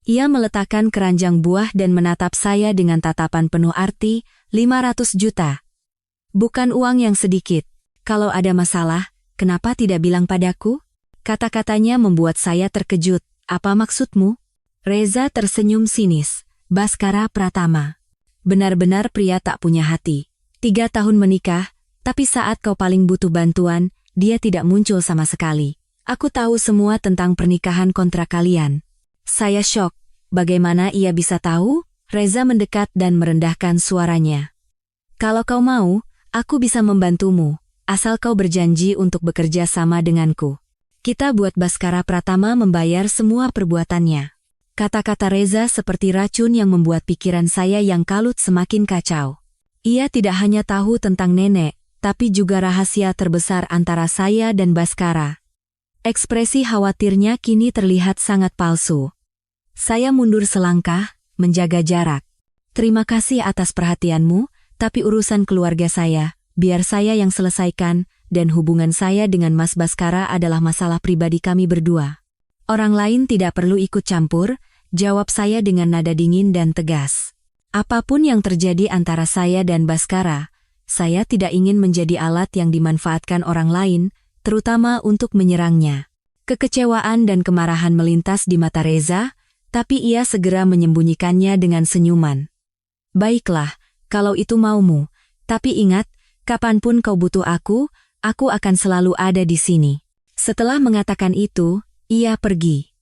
Ia meletakkan keranjang buah dan menatap saya dengan tatapan penuh arti, 500 juta. Bukan uang yang sedikit. Kalau ada masalah, kenapa tidak bilang padaku? Kata-katanya membuat saya terkejut. Apa maksudmu? Reza tersenyum sinis. Baskara Pratama. Benar-benar pria tak punya hati. 3 tahun menikah, tapi saat kau paling butuh bantuan, dia tidak muncul sama sekali. Aku tahu semua tentang pernikahan kontrak kalian. Saya syok. Bagaimana ia bisa tahu? Reza mendekat dan merendahkan suaranya. Kalau kau mau, aku bisa membantumu, asal kau berjanji untuk bekerja sama denganku. Kita buat Baskara Pratama membayar semua perbuatannya. Kata-kata Reza seperti racun yang membuat pikiran saya yang kalut semakin kacau. Ia tidak hanya tahu tentang nenek, tapi juga rahasia terbesar antara saya dan Baskara. Ekspresi khawatirnya kini terlihat sangat palsu. Saya mundur selangkah, menjaga jarak. Terima kasih atas perhatianmu, tapi urusan keluarga saya, biar saya yang selesaikan, dan hubungan saya dengan Mas Baskara adalah masalah pribadi kami berdua. Orang lain tidak perlu ikut campur, jawab saya dengan nada dingin dan tegas. Apapun yang terjadi antara saya dan Baskara, saya tidak ingin menjadi alat yang dimanfaatkan orang lain, terutama untuk menyerangnya. Kekecewaan dan kemarahan melintas di mata Reza, tapi ia segera menyembunyikannya dengan senyuman. Baiklah, kalau itu maumu, tapi ingat, kapanpun kau butuh aku akan selalu ada di sini. Setelah mengatakan itu, ia pergi.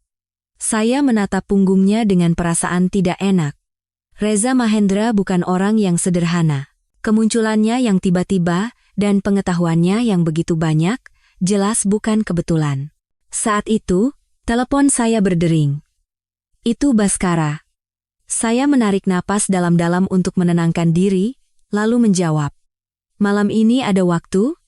Saya menatap punggungnya dengan perasaan tidak enak. Reza Mahendra bukan orang yang sederhana. Kemunculannya yang tiba-tiba dan pengetahuannya yang begitu banyak, jelas bukan kebetulan. Saat itu, telepon saya berdering. Itu Baskara. Saya menarik napas dalam-dalam untuk menenangkan diri, lalu menjawab. Malam ini ada waktu?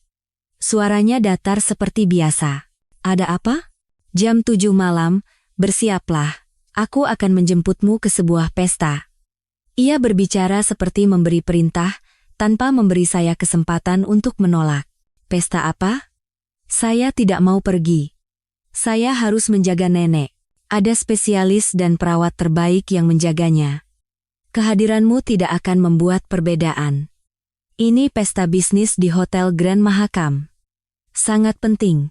Suaranya datar seperti biasa. Ada apa? Jam 7 malam, bersiaplah. Aku akan menjemputmu ke sebuah pesta. Ia berbicara seperti memberi perintah, tanpa memberi saya kesempatan untuk menolak. Pesta apa? Saya tidak mau pergi. Saya harus menjaga nenek. Ada spesialis dan perawat terbaik yang menjaganya. Kehadiranmu tidak akan membuat perbedaan. Ini pesta bisnis di Hotel Grand Mahakam. Sangat penting.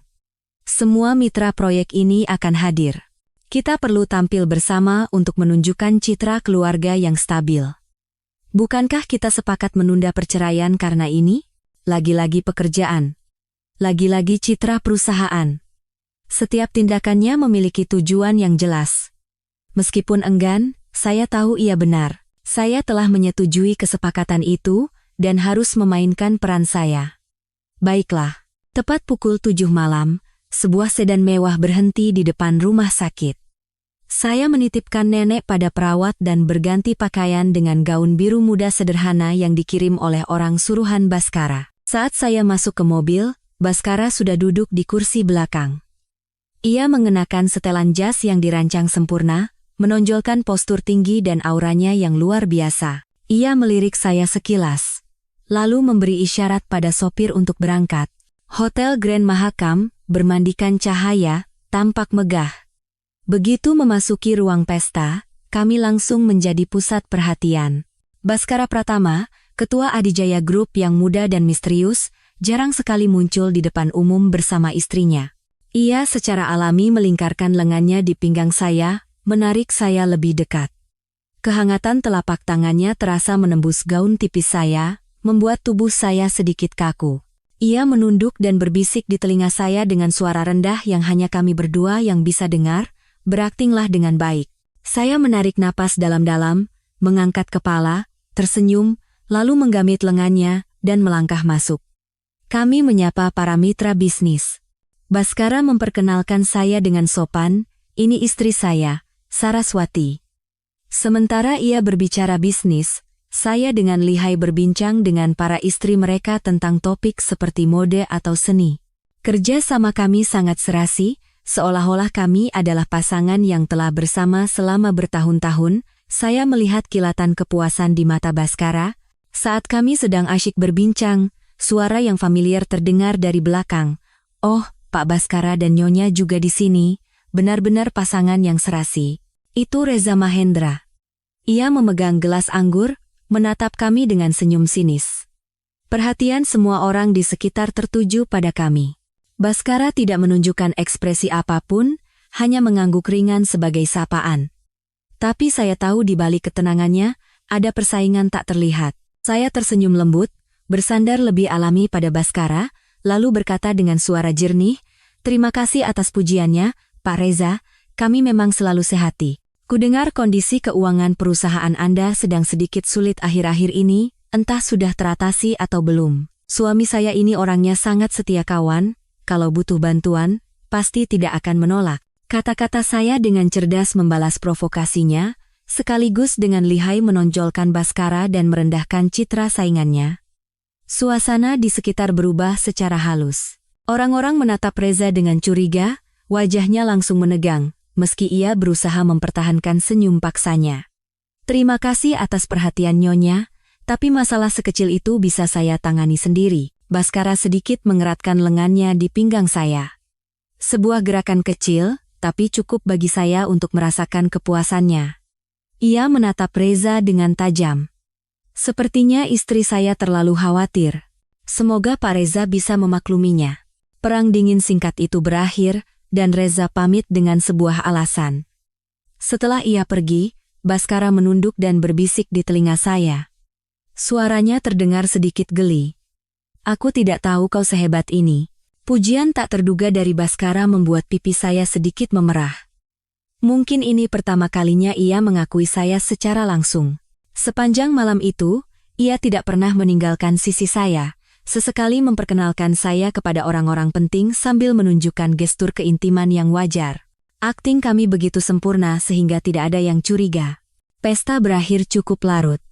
Semua mitra proyek ini akan hadir. Kita perlu tampil bersama untuk menunjukkan citra keluarga yang stabil. Bukankah kita sepakat menunda perceraian karena ini? Lagi-lagi pekerjaan. Lagi-lagi citra perusahaan. Setiap tindakannya memiliki tujuan yang jelas. Meskipun enggan, saya tahu ia benar. Saya telah menyetujui kesepakatan itu dan harus memainkan peran saya. Baiklah. Tepat pukul 7 malam, sebuah sedan mewah berhenti di depan rumah sakit. Saya menitipkan nenek pada perawat dan berganti pakaian dengan gaun biru muda sederhana yang dikirim oleh orang suruhan Baskara. Saat saya masuk ke mobil, Baskara sudah duduk di kursi belakang. Ia mengenakan setelan jas yang dirancang sempurna, menonjolkan postur tinggi dan auranya yang luar biasa. Ia melirik saya sekilas, lalu memberi isyarat pada sopir untuk berangkat. Hotel Grand Mahakam, bermandikan cahaya, tampak megah. Begitu memasuki ruang pesta, kami langsung menjadi pusat perhatian. Baskara Pratama, ketua Adijaya Group yang muda dan misterius, jarang sekali muncul di depan umum bersama istrinya. Ia secara alami melingkarkan lengannya di pinggang saya, menarik saya lebih dekat. Kehangatan telapak tangannya terasa menembus gaun tipis saya, membuat tubuh saya sedikit kaku. Ia menunduk dan berbisik di telinga saya dengan suara rendah yang hanya kami berdua yang bisa dengar, beraktinglah dengan baik. Saya menarik napas dalam-dalam, mengangkat kepala, tersenyum, lalu menggamit lengannya, dan melangkah masuk. Kami menyapa para mitra bisnis. Baskara memperkenalkan saya dengan sopan, ini istri saya, Saraswati. Sementara ia berbicara bisnis, saya dengan lihai berbincang dengan para istri mereka tentang topik seperti mode atau seni. Kerja sama kami sangat serasi, seolah-olah kami adalah pasangan yang telah bersama selama bertahun-tahun. Saya melihat kilatan kepuasan di mata Baskara. Saat kami sedang asyik berbincang, suara yang familiar terdengar dari belakang. Oh, Pak Baskara dan Nyonya juga di sini, benar-benar pasangan yang serasi. Itu Reza Mahendra. Ia memegang gelas anggur, menatap kami dengan senyum sinis. Perhatian semua orang di sekitar tertuju pada kami. Baskara tidak menunjukkan ekspresi apapun, hanya mengangguk ringan sebagai sapaan. Tapi saya tahu di balik ketenangannya, ada persaingan tak terlihat. Saya tersenyum lembut, bersandar lebih alami pada Baskara, lalu berkata dengan suara jernih, "Terima kasih atas pujiannya, Pak Reza, kami memang selalu sehati. Kudengar kondisi keuangan perusahaan Anda sedang sedikit sulit akhir-akhir ini, entah sudah teratasi atau belum. Suami saya ini orangnya sangat setia kawan, kalau butuh bantuan, pasti tidak akan menolak." Kata-kata saya dengan cerdas membalas provokasinya, sekaligus dengan lihai menonjolkan Baskara dan merendahkan citra saingannya. Suasana di sekitar berubah secara halus. Orang-orang menatap Reza dengan curiga, wajahnya langsung menegang. Meski ia berusaha mempertahankan senyum paksanya. "Terima kasih atas perhatian Nyonya, tapi masalah sekecil itu bisa saya tangani sendiri." Baskara sedikit mengeratkan lengannya di pinggang saya. Sebuah gerakan kecil, tapi cukup bagi saya untuk merasakan kepuasannya. Ia menatap Reza dengan tajam. Sepertinya istri saya terlalu khawatir. Semoga Pak Reza bisa memakluminya. Perang dingin singkat itu berakhir, dan Reza pamit dengan sebuah alasan. Setelah ia pergi, Baskara menunduk dan berbisik di telinga saya. Suaranya terdengar sedikit geli. "Aku tidak tahu kau sehebat ini." Pujian tak terduga dari Baskara membuat pipi saya sedikit memerah. Mungkin ini pertama kalinya ia mengakui saya secara langsung. Sepanjang malam itu, ia tidak pernah meninggalkan sisi saya. Sesekali memperkenalkan saya kepada orang-orang penting sambil menunjukkan gestur keintiman yang wajar. Akting kami begitu sempurna sehingga tidak ada yang curiga. Pesta berakhir cukup larut.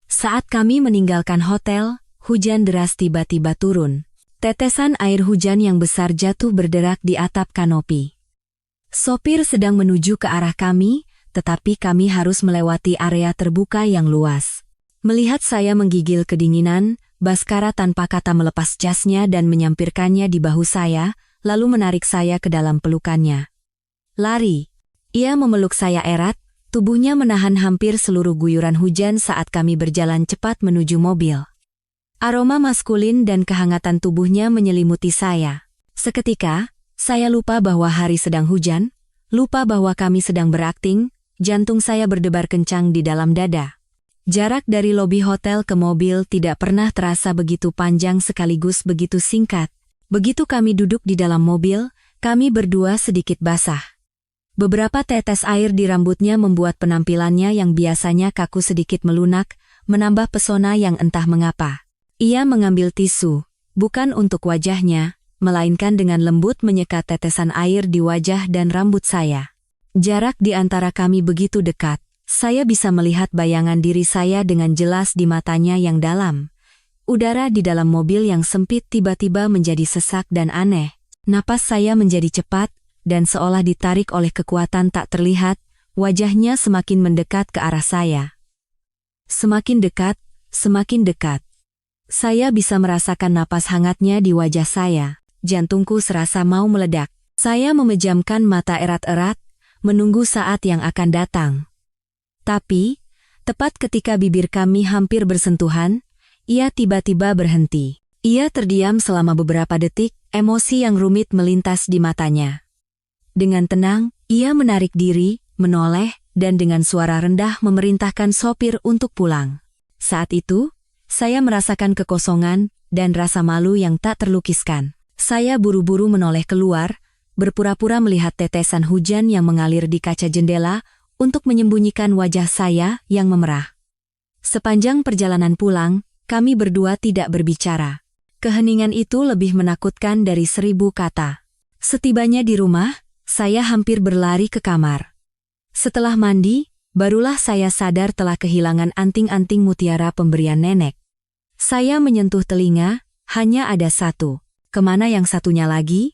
Saat kami meninggalkan hotel, hujan deras tiba-tiba turun. Tetesan air hujan yang besar jatuh berderak di atap kanopi. Sopir sedang menuju ke arah kami, tetapi kami harus melewati area terbuka yang luas. Melihat saya menggigil kedinginan, Baskara tanpa kata melepas jasnya dan menyampirkannya di bahu saya, lalu menarik saya ke dalam pelukannya. "Lari." Ia memeluk saya erat, tubuhnya menahan hampir seluruh guyuran hujan saat kami berjalan cepat menuju mobil. Aroma maskulin dan kehangatan tubuhnya menyelimuti saya. Seketika, saya lupa bahwa hari sedang hujan, lupa bahwa kami sedang berakting, jantung saya berdebar kencang di dalam dada. Jarak dari lobi hotel ke mobil tidak pernah terasa begitu panjang sekaligus begitu singkat. Begitu kami duduk di dalam mobil, kami berdua sedikit basah. Beberapa tetes air di rambutnya membuat penampilannya yang biasanya kaku sedikit melunak, menambah pesona yang entah mengapa. Ia mengambil tisu, Bukan untuk wajahnya, melainkan dengan lembut menyekat tetesan air di wajah dan rambut saya. Jarak di antara kami begitu dekat. Saya bisa melihat bayangan diri saya dengan jelas di matanya yang dalam. Udara di dalam mobil yang sempit tiba-tiba menjadi sesak dan aneh. Napas saya menjadi cepat, dan seolah ditarik oleh kekuatan tak terlihat, wajahnya semakin mendekat ke arah saya. Semakin dekat, semakin dekat. Saya bisa merasakan napas hangatnya di wajah saya. Jantungku serasa mau meledak. Saya memejamkan mata erat-erat, menunggu saat yang akan datang. Tapi, tepat ketika bibir kami hampir bersentuhan, ia tiba-tiba berhenti. Ia terdiam selama beberapa detik, emosi yang rumit melintas di matanya. Dengan tenang, ia menarik diri, menoleh, dan dengan suara rendah memerintahkan sopir untuk pulang. Saat itu, saya merasakan kekosongan dan rasa malu yang tak terlukiskan. Saya buru-buru menoleh keluar, berpura-pura melihat tetesan hujan yang mengalir di kaca jendela untuk menyembunyikan wajah saya yang memerah. Sepanjang perjalanan pulang, kami berdua tidak berbicara. Keheningan itu lebih menakutkan dari 1000 kata. Setibanya di rumah, saya hampir berlari ke kamar. Setelah mandi, barulah saya sadar telah kehilangan anting-anting mutiara pemberian nenek. Saya menyentuh telinga, hanya ada satu. Kemana yang satunya lagi?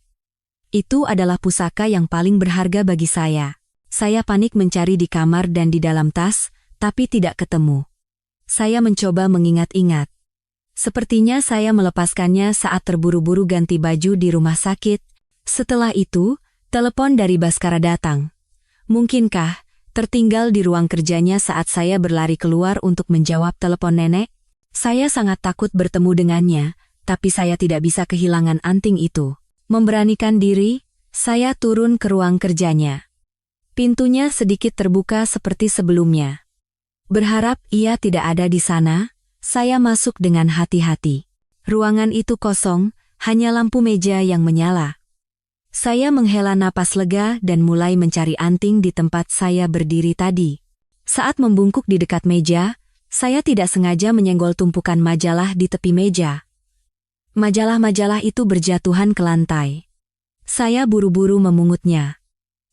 Itu adalah pusaka yang paling berharga bagi saya. Saya panik mencari di kamar dan di dalam tas, tapi tidak ketemu. Saya mencoba mengingat-ingat. Sepertinya saya melepaskannya saat terburu-buru ganti baju di rumah sakit. Setelah itu, telepon dari Baskara datang. Mungkinkah tertinggal di ruang kerjanya saat saya berlari keluar untuk menjawab telepon nenek? Saya sangat takut bertemu dengannya, tapi saya tidak bisa kehilangan anting itu. Memberanikan diri, saya turun ke ruang kerjanya. Pintunya sedikit terbuka seperti sebelumnya. Berharap ia tidak ada di sana, saya masuk dengan hati-hati. Ruangan itu kosong, hanya lampu meja yang menyala. Saya menghela napas lega dan mulai mencari anting di tempat saya berdiri tadi. Saat membungkuk di dekat meja, saya tidak sengaja menyenggol tumpukan majalah di tepi meja. Majalah-majalah itu berjatuhan ke lantai. Saya buru-buru memungutnya.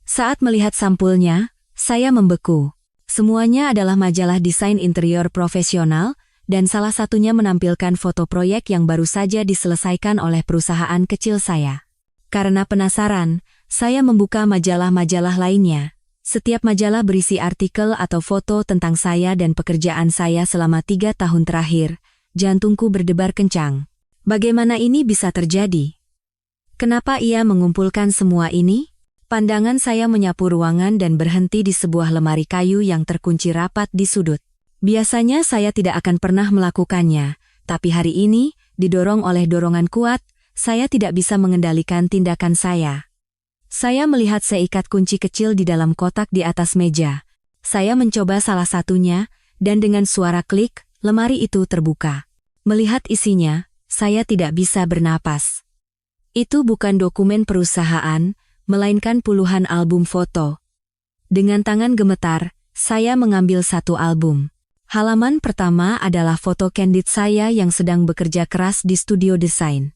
Saat melihat sampulnya, saya membeku. Semuanya adalah majalah desain interior profesional, dan salah satunya menampilkan foto proyek yang baru saja diselesaikan oleh perusahaan kecil saya. Karena penasaran, saya membuka majalah-majalah lainnya. Setiap majalah berisi artikel atau foto tentang saya dan pekerjaan saya selama 3 tahun terakhir. Jantungku berdebar kencang. Bagaimana ini bisa terjadi? Kenapa ia mengumpulkan semua ini? Pandangan saya menyapu ruangan dan berhenti di sebuah lemari kayu yang terkunci rapat di sudut. Biasanya saya tidak akan pernah melakukannya, tapi hari ini, didorong oleh dorongan kuat, saya tidak bisa mengendalikan tindakan saya. Saya melihat seikat kunci kecil di dalam kotak di atas meja. Saya mencoba salah satunya, dan dengan suara klik, lemari itu terbuka. Melihat isinya, saya tidak bisa bernapas. Itu bukan dokumen perusahaan, melainkan puluhan album foto. Dengan tangan gemetar, saya mengambil satu album. Halaman pertama adalah foto candid saya yang sedang bekerja keras di studio desain.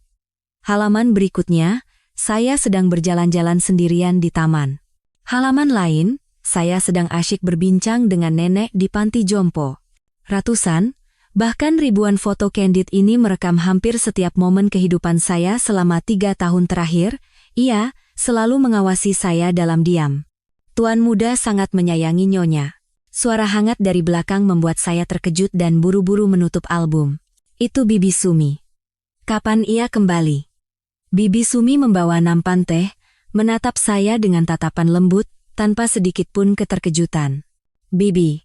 Halaman berikutnya, saya sedang berjalan-jalan sendirian di taman. Halaman lain, saya sedang asyik berbincang dengan nenek di panti jompo. Ratusan, bahkan ribuan foto candid ini merekam hampir setiap momen kehidupan saya selama 3 tahun terakhir. Ia selalu mengawasi saya dalam diam. Tuan muda sangat menyayangi nyonya. Suara hangat dari belakang membuat saya terkejut dan buru-buru menutup album. Itu Bibi Sumi. Kapan ia kembali? Bibi Sumi membawa nampan teh, menatap saya dengan tatapan lembut, tanpa sedikit pun keterkejutan. Bibi.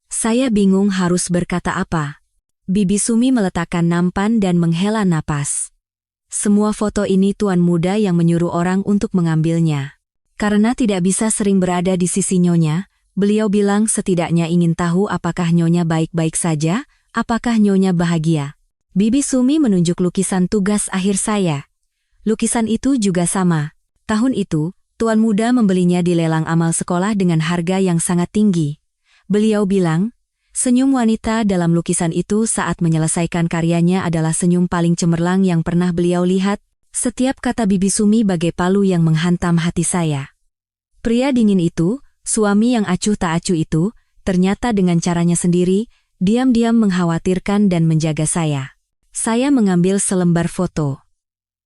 Saya bingung harus berkata apa. Bibi Sumi meletakkan nampan dan menghela napas. Semua foto ini tuan muda yang menyuruh orang untuk mengambilnya. Karena tidak bisa sering berada di sisi nyonya, beliau bilang setidaknya ingin tahu apakah nyonya baik-baik saja, apakah nyonya bahagia. Bibi Sumi menunjuk lukisan tugas akhir saya. Lukisan itu juga sama. Tahun itu, tuan muda membelinya di lelang amal sekolah dengan harga yang sangat tinggi. Beliau bilang, Senyum wanita dalam lukisan itu saat menyelesaikan karyanya adalah senyum paling cemerlang yang pernah beliau lihat. Setiap kata Bibi Sumi bagai palu yang menghantam hati saya. Pria dingin itu, suami yang acuh tak acuh itu, ternyata dengan caranya sendiri, diam-diam mengkhawatirkan dan menjaga saya. Saya mengambil selembar foto.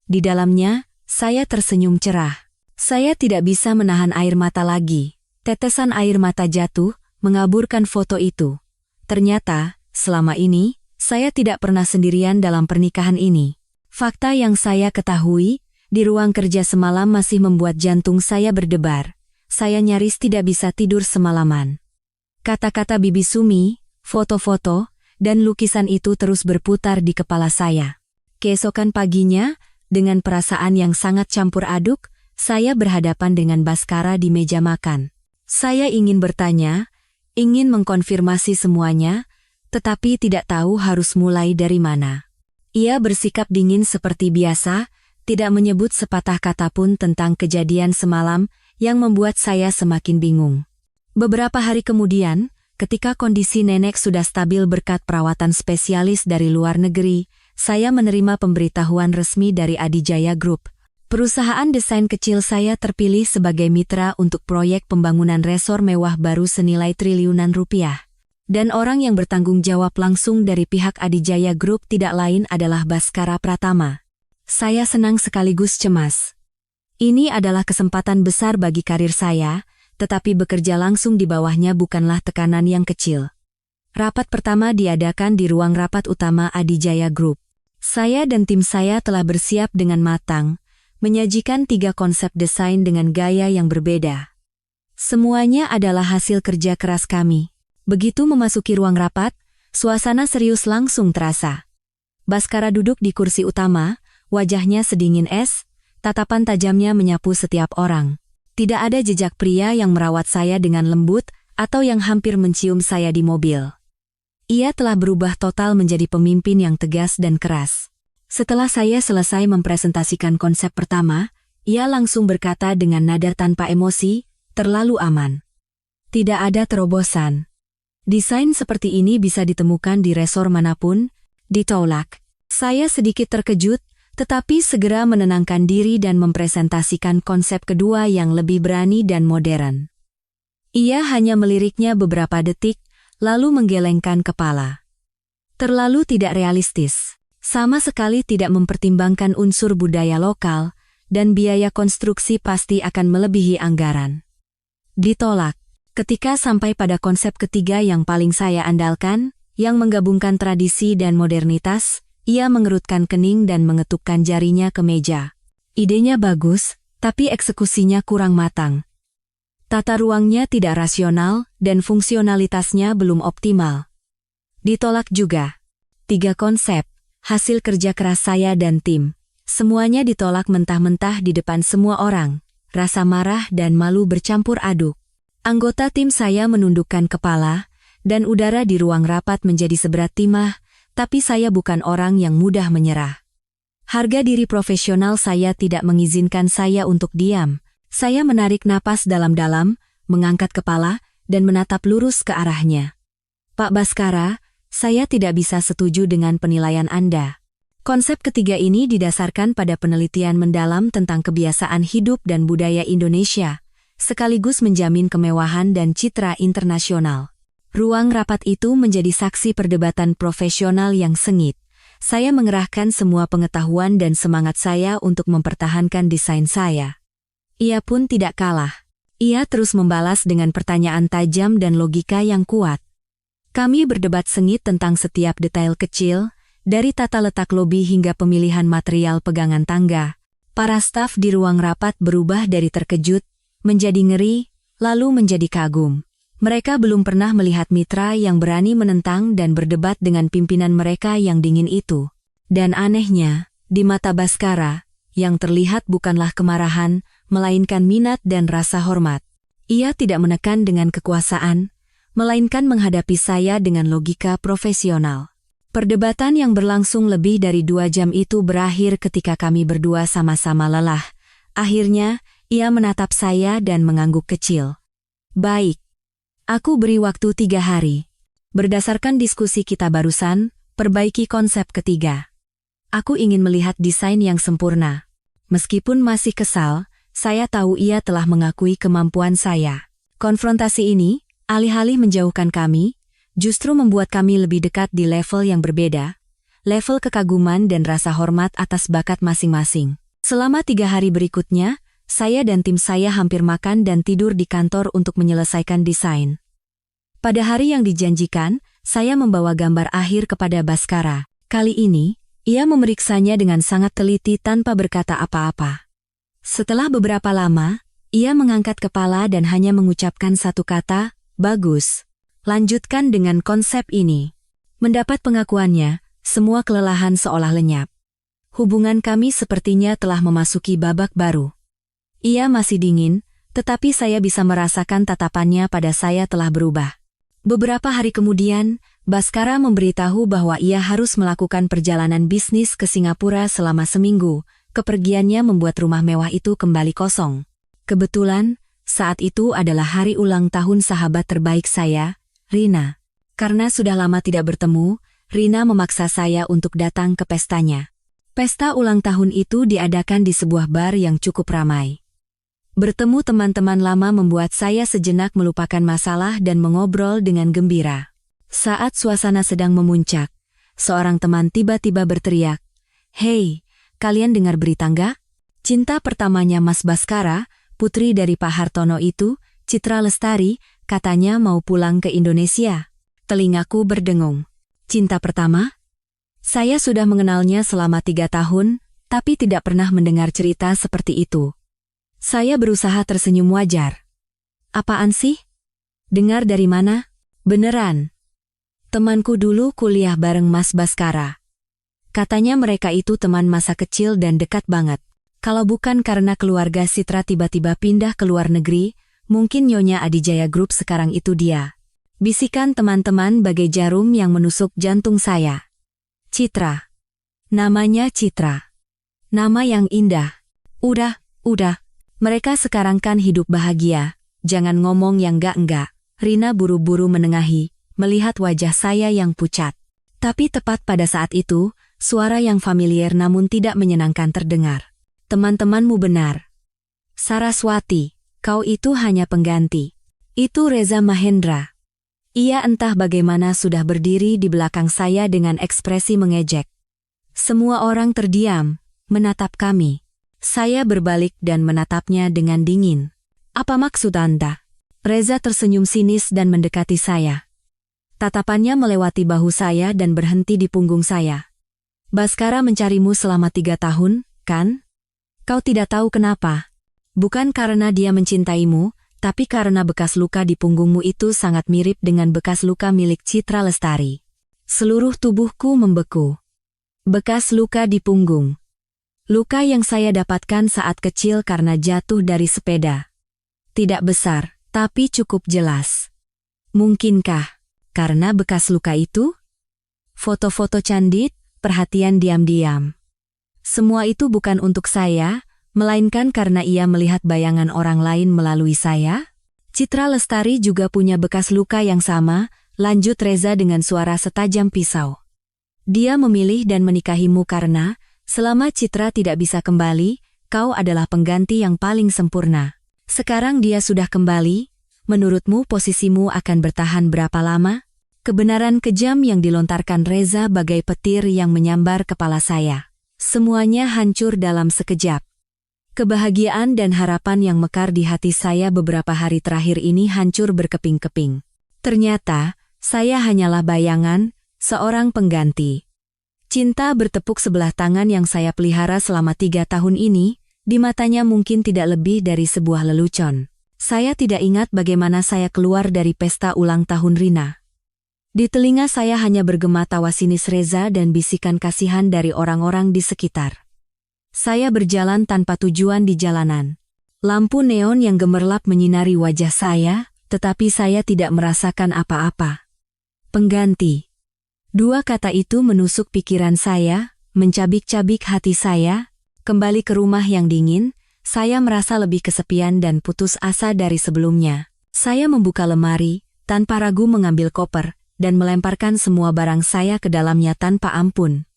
Di dalamnya, saya tersenyum cerah. Saya tidak bisa menahan air mata lagi. Tetesan air mata jatuh, mengaburkan foto itu. Ternyata, selama ini, saya tidak pernah sendirian dalam pernikahan ini. Fakta yang saya ketahui, di ruang kerja semalam masih membuat jantung saya berdebar. Saya nyaris tidak bisa tidur semalaman. Kata-kata Bibi Sumi, foto-foto, dan lukisan itu terus berputar di kepala saya. Keesokan paginya, dengan perasaan yang sangat campur aduk, saya berhadapan dengan Baskara di meja makan. Saya ingin bertanya, ingin mengkonfirmasi semuanya, tetapi tidak tahu harus mulai dari mana. Ia bersikap dingin seperti biasa, tidak menyebut sepatah kata pun tentang kejadian semalam yang membuat saya semakin bingung. Beberapa hari kemudian, ketika kondisi nenek sudah stabil berkat perawatan spesialis dari luar negeri, saya menerima pemberitahuan resmi dari Adijaya Group. Perusahaan desain kecil saya terpilih sebagai mitra untuk proyek pembangunan resor mewah baru senilai triliunan rupiah. Dan orang yang bertanggung jawab langsung dari pihak Adijaya Group tidak lain adalah Baskara Pratama. Saya senang sekaligus cemas. Ini adalah kesempatan besar bagi karir saya, tetapi bekerja langsung di bawahnya bukanlah tekanan yang kecil. Rapat pertama diadakan di ruang rapat utama Adijaya Group. Saya dan tim saya telah bersiap dengan matang, menyajikan 3 konsep desain dengan gaya yang berbeda. Semuanya adalah hasil kerja keras kami. Begitu memasuki ruang rapat, suasana serius langsung terasa. Baskara duduk di kursi utama, wajahnya sedingin es, tatapan tajamnya menyapu setiap orang. Tidak ada jejak pria yang merawat saya dengan lembut atau yang hampir mencium saya di mobil. Ia telah berubah total menjadi pemimpin yang tegas dan keras. Setelah saya selesai mempresentasikan konsep pertama, ia langsung berkata dengan nada tanpa emosi, terlalu aman. Tidak ada terobosan. Desain seperti ini bisa ditemukan di resor manapun, ditolak. Saya sedikit terkejut, tetapi segera menenangkan diri dan mempresentasikan konsep kedua yang lebih berani dan modern. Ia hanya meliriknya beberapa detik, lalu menggelengkan kepala. Terlalu tidak realistis. Sama sekali tidak mempertimbangkan unsur budaya lokal, dan biaya konstruksi pasti akan melebihi anggaran. Ditolak. Ketika sampai pada konsep ketiga yang paling saya andalkan, yang menggabungkan tradisi dan modernitas, ia mengerutkan kening dan mengetukkan jarinya ke meja. Idenya bagus, tapi eksekusinya kurang matang. Tata ruangnya tidak rasional dan fungsionalitasnya belum optimal. Ditolak juga. 3 konsep, hasil kerja keras saya dan tim. Semuanya ditolak mentah-mentah di depan semua orang. Rasa marah dan malu bercampur aduk. Anggota tim saya menundukkan kepala, dan udara di ruang rapat menjadi seberat timah, tapi saya bukan orang yang mudah menyerah. Harga diri profesional saya tidak mengizinkan saya untuk diam. Saya menarik napas dalam-dalam, mengangkat kepala, dan menatap lurus ke arahnya. Pak Baskara, saya tidak bisa setuju dengan penilaian Anda. Konsep ketiga ini didasarkan pada penelitian mendalam tentang kebiasaan hidup dan budaya Indonesia, sekaligus menjamin kemewahan dan citra internasional. Ruang rapat itu menjadi saksi perdebatan profesional yang sengit. Saya mengerahkan semua pengetahuan dan semangat saya untuk mempertahankan desain saya. Ia pun tidak kalah. Ia terus membalas dengan pertanyaan tajam dan logika yang kuat. Kami berdebat sengit tentang setiap detail kecil, dari tata letak lobi hingga pemilihan material pegangan tangga. Para staf di ruang rapat berubah dari terkejut menjadi ngeri, lalu menjadi kagum. Mereka belum pernah melihat mitra yang berani menentang dan berdebat dengan pimpinan mereka yang dingin itu. Dan anehnya, di mata Baskara, yang terlihat bukanlah kemarahan, melainkan minat dan rasa hormat. Ia tidak menekan dengan kekuasaan, melainkan menghadapi saya dengan logika profesional. Perdebatan yang berlangsung lebih dari 2 jam itu berakhir ketika kami berdua sama-sama lelah. Akhirnya, ia menatap saya dan mengangguk kecil. Baik. Aku beri waktu 3 hari. Berdasarkan diskusi kita barusan, perbaiki konsep ketiga. Aku ingin melihat desain yang sempurna. Meskipun masih kesal, saya tahu ia telah mengakui kemampuan saya. Konfrontasi ini, alih-alih menjauhkan kami, justru membuat kami lebih dekat di level yang berbeda, level kekaguman dan rasa hormat atas bakat masing-masing. Selama 3 hari berikutnya, saya dan tim saya hampir makan dan tidur di kantor untuk menyelesaikan desain. Pada hari yang dijanjikan, saya membawa gambar akhir kepada Bhaskara. Kali ini, ia memeriksanya dengan sangat teliti tanpa berkata apa-apa. Setelah beberapa lama, ia mengangkat kepala dan hanya mengucapkan satu kata, "Bagus. Lanjutkan dengan konsep ini." Mendapat pengakuannya, semua kelelahan seolah lenyap. Hubungan kami sepertinya telah memasuki babak baru. Ia masih dingin, tetapi saya bisa merasakan tatapannya pada saya telah berubah. Beberapa hari kemudian, Bhaskara memberitahu bahwa ia harus melakukan perjalanan bisnis ke Singapura selama seminggu. Kepergiannya membuat rumah mewah itu kembali kosong. Kebetulan, saat itu adalah hari ulang tahun sahabat terbaik saya, Rina. Karena sudah lama tidak bertemu, Rina memaksa saya untuk datang ke pestanya. Pesta ulang tahun itu diadakan di sebuah bar yang cukup ramai. Bertemu teman-teman lama membuat saya sejenak melupakan masalah dan mengobrol dengan gembira. Saat suasana sedang memuncak, seorang teman tiba-tiba berteriak, "Hei, kalian dengar berita nggak? Cinta pertamanya Mas Bhaskara, putri dari Pak Hartono itu, Citra Lestari, katanya mau pulang ke Indonesia." Telingaku berdengung. Cinta pertama? Saya sudah mengenalnya selama 3 tahun, tapi tidak pernah mendengar cerita seperti itu. Saya berusaha tersenyum wajar. Apaan sih? Dengar dari mana? Beneran. Temanku dulu kuliah bareng Mas Bhaskara. Katanya mereka itu teman masa kecil dan dekat banget. Kalau bukan karena keluarga Citra tiba-tiba pindah ke luar negeri, mungkin Nyonya Adijaya Group sekarang itu dia. Bisikan teman-teman bagai jarum yang menusuk jantung saya. Citra. Namanya Citra. Nama yang indah. Udah. Mereka sekarang kan hidup bahagia. Jangan ngomong yang enggak-enggak. Rina buru-buru menengahi, melihat wajah saya yang pucat. Tapi tepat pada saat itu, suara yang familiar namun tidak menyenangkan terdengar. Teman-temanmu benar. Saraswati, kau itu hanya pengganti. Itu Reza Mahendra. Ia entah bagaimana sudah berdiri di belakang saya dengan ekspresi mengejek. Semua orang terdiam, menatap kami. Saya berbalik dan menatapnya dengan dingin. Apa maksud Anda? Reza tersenyum sinis dan mendekati saya. Tatapannya melewati bahu saya dan berhenti di punggung saya. Bhaskara mencarimu selama 3 tahun, kan? Kau tidak tahu kenapa. Bukan karena dia mencintaimu, tapi karena bekas luka di punggungmu itu sangat mirip dengan bekas luka milik Citra Lestari. Seluruh tubuhku membeku. Bekas luka di punggung. Luka yang saya dapatkan saat kecil karena jatuh dari sepeda. Tidak besar, tapi cukup jelas. Mungkinkah karena bekas luka itu? Foto-foto candid, perhatian diam-diam. Semua itu bukan untuk saya, melainkan karena ia melihat bayangan orang lain melalui saya. Citra Lestari juga punya bekas luka yang sama, lanjut Reza dengan suara setajam pisau. Dia memilih dan menikahimu karena selama Citra tidak bisa kembali, kau adalah pengganti yang paling sempurna. Sekarang dia sudah kembali, menurutmu posisimu akan bertahan berapa lama? Kebenaran kejam yang dilontarkan Reza bagai petir yang menyambar kepala saya. Semuanya hancur dalam sekejap. Kebahagiaan dan harapan yang mekar di hati saya beberapa hari terakhir ini hancur berkeping-keping. Ternyata, saya hanyalah bayangan, seorang pengganti. Cinta bertepuk sebelah tangan yang saya pelihara selama 3 tahun ini, di matanya mungkin tidak lebih dari sebuah lelucon. Saya tidak ingat bagaimana saya keluar dari pesta ulang tahun Rina. Di telinga saya hanya bergema tawa sinis Reza dan bisikan kasihan dari orang-orang di sekitar. Saya berjalan tanpa tujuan di jalanan. Lampu neon yang gemerlap menyinari wajah saya, tetapi saya tidak merasakan apa-apa. Pengganti. 2 kata itu menusuk pikiran saya, mencabik-cabik hati saya. Kembali ke rumah yang dingin, saya merasa lebih kesepian dan putus asa dari sebelumnya. Saya membuka lemari, tanpa ragu mengambil koper, dan melemparkan semua barang saya ke dalamnya tanpa ampun.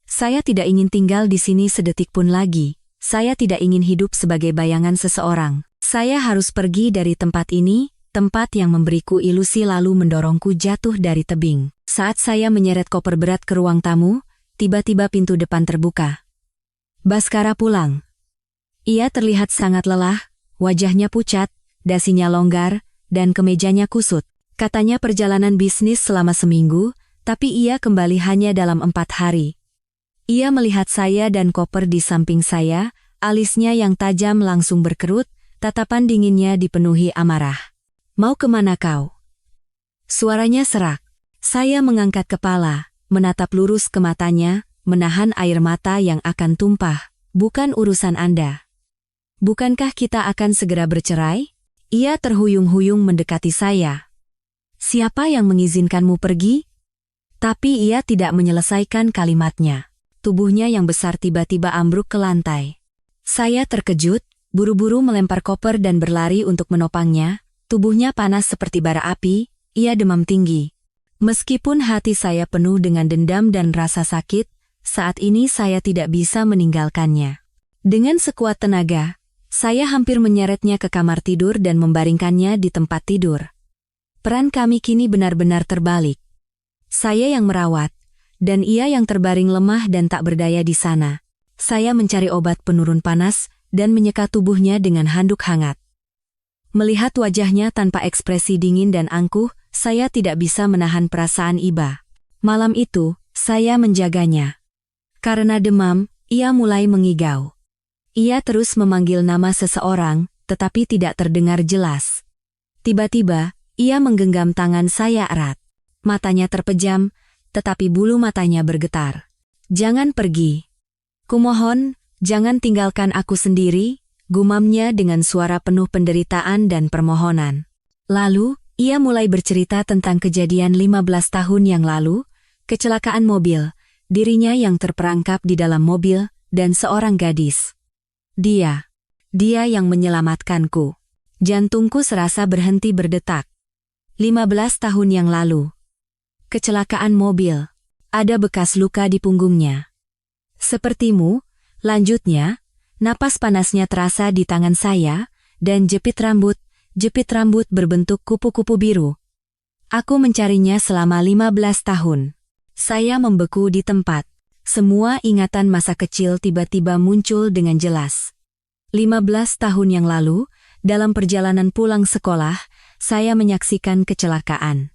Saya tidak ingin tinggal di sini sedetik pun lagi. Saya tidak ingin hidup sebagai bayangan seseorang. Saya harus pergi dari tempat ini, tempat yang memberiku ilusi lalu mendorongku jatuh dari tebing. Saat saya menyeret koper berat ke ruang tamu, tiba-tiba pintu depan terbuka. Baskara pulang. Ia terlihat sangat lelah, wajahnya pucat, dasinya longgar, dan kemejanya kusut. Katanya perjalanan bisnis selama seminggu, tapi ia kembali hanya dalam 4 hari. Ia melihat saya dan koper di samping saya, alisnya yang tajam langsung berkerut, tatapan dinginnya dipenuhi amarah. "Mau kemana kau?" Suaranya serak. Saya mengangkat kepala, menatap lurus ke matanya, menahan air mata yang akan tumpah. "Bukan urusan Anda. Bukankah kita akan segera bercerai?" Ia terhuyung-huyung mendekati saya. "Siapa yang mengizinkanmu pergi?" Tapi ia tidak menyelesaikan kalimatnya. Tubuhnya yang besar tiba-tiba ambruk ke lantai. Saya terkejut, buru-buru melempar koper dan berlari untuk menopangnya. Tubuhnya panas seperti bara api, ia demam tinggi. Meskipun hati saya penuh dengan dendam dan rasa sakit, saat ini saya tidak bisa meninggalkannya. Dengan sekuat tenaga, saya hampir menyeretnya ke kamar tidur dan membaringkannya di tempat tidur. Peran kami kini benar-benar terbalik. Saya yang merawat, dan ia yang terbaring lemah dan tak berdaya di sana. Saya mencari obat penurun panas dan menyeka tubuhnya dengan handuk hangat. Melihat wajahnya tanpa ekspresi dingin dan angkuh, saya tidak bisa menahan perasaan iba. Malam itu, saya menjaganya. Karena demam, ia mulai mengigau. Ia terus memanggil nama seseorang, tetapi tidak terdengar jelas. Tiba-tiba, ia menggenggam tangan saya erat. Matanya terpejam, tetapi bulu matanya bergetar. "Jangan pergi. Kumohon, jangan tinggalkan aku sendiri," gumamnya dengan suara penuh penderitaan dan permohonan. Lalu, ia mulai bercerita tentang kejadian 15 tahun yang lalu, kecelakaan mobil, dirinya yang terperangkap di dalam mobil, dan seorang gadis. Dia yang menyelamatkanku. Jantungku serasa berhenti berdetak. 15 tahun yang lalu. Kecelakaan mobil. Ada bekas luka di punggungnya. Sepertimu, lanjutnya, napas panasnya terasa di tangan saya, dan jepit rambut berbentuk kupu-kupu biru. Aku mencarinya selama 15 tahun. Saya membeku di tempat. Semua ingatan masa kecil tiba-tiba muncul dengan jelas. 15 tahun yang lalu, dalam perjalanan pulang sekolah, saya menyaksikan kecelakaan.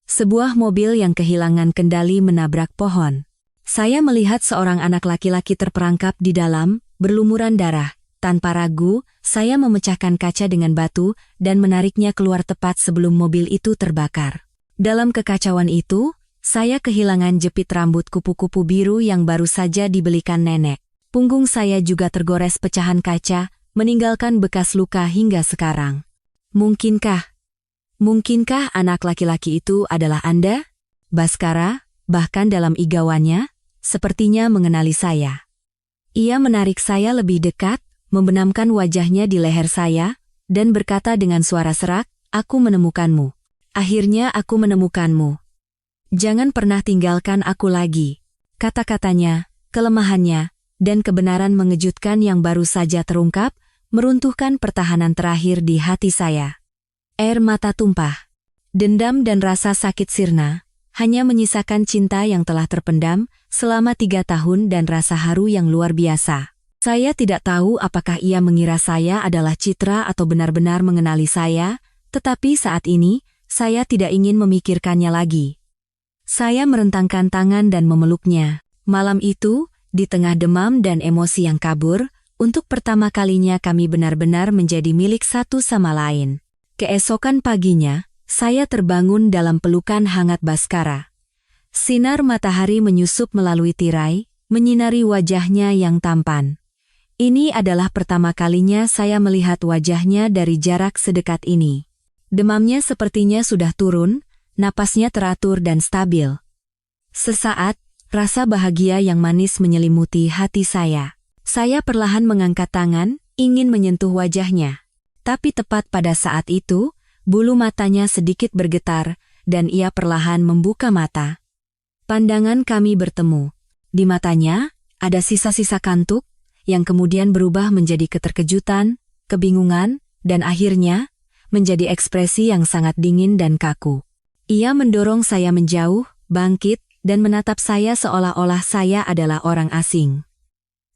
Sebuah mobil yang kehilangan kendali menabrak pohon. Saya melihat seorang anak laki-laki terperangkap di dalam, berlumuran darah. Tanpa ragu, saya memecahkan kaca dengan batu dan menariknya keluar tepat sebelum mobil itu terbakar. Dalam kekacauan itu, saya kehilangan jepit rambut kupu-kupu biru yang baru saja dibelikan nenek. Punggung saya juga tergores pecahan kaca, meninggalkan bekas luka hingga sekarang. Mungkinkah anak laki-laki itu adalah Anda? Baskara, bahkan dalam igauannya, sepertinya mengenali saya. Ia menarik saya lebih dekat, membenamkan wajahnya di leher saya, dan berkata dengan suara serak, "Aku menemukanmu. Akhirnya aku menemukanmu. Jangan pernah tinggalkan aku lagi." Kata-katanya, kelemahannya, dan kebenaran mengejutkan yang baru saja terungkap, meruntuhkan pertahanan terakhir di hati saya. Air mata tumpah. Dendam dan rasa sakit sirna, hanya menyisakan cinta yang telah terpendam selama 3 tahun dan rasa haru yang luar biasa. Saya tidak tahu apakah ia mengira saya adalah Citra atau benar-benar mengenali saya, tetapi saat ini, saya tidak ingin memikirkannya lagi. Saya merentangkan tangan dan memeluknya. Malam itu, di tengah demam dan emosi yang kabur, untuk pertama kalinya kami benar-benar menjadi milik satu sama lain. Keesokan paginya, saya terbangun dalam pelukan hangat Baskara. Sinar matahari menyusup melalui tirai, menyinari wajahnya yang tampan. Ini adalah pertama kalinya saya melihat wajahnya dari jarak sedekat ini. Demamnya sepertinya sudah turun, napasnya teratur dan stabil. Sesaat, rasa bahagia yang manis menyelimuti hati saya. Saya perlahan mengangkat tangan, ingin menyentuh wajahnya. Tapi tepat pada saat itu, bulu matanya sedikit bergetar, dan ia perlahan membuka mata. Pandangan kami bertemu. Di matanya, ada sisa-sisa kantuk, yang kemudian berubah menjadi keterkejutan, kebingungan, dan akhirnya, menjadi ekspresi yang sangat dingin dan kaku. Ia mendorong saya menjauh, bangkit, dan menatap saya seolah-olah saya adalah orang asing.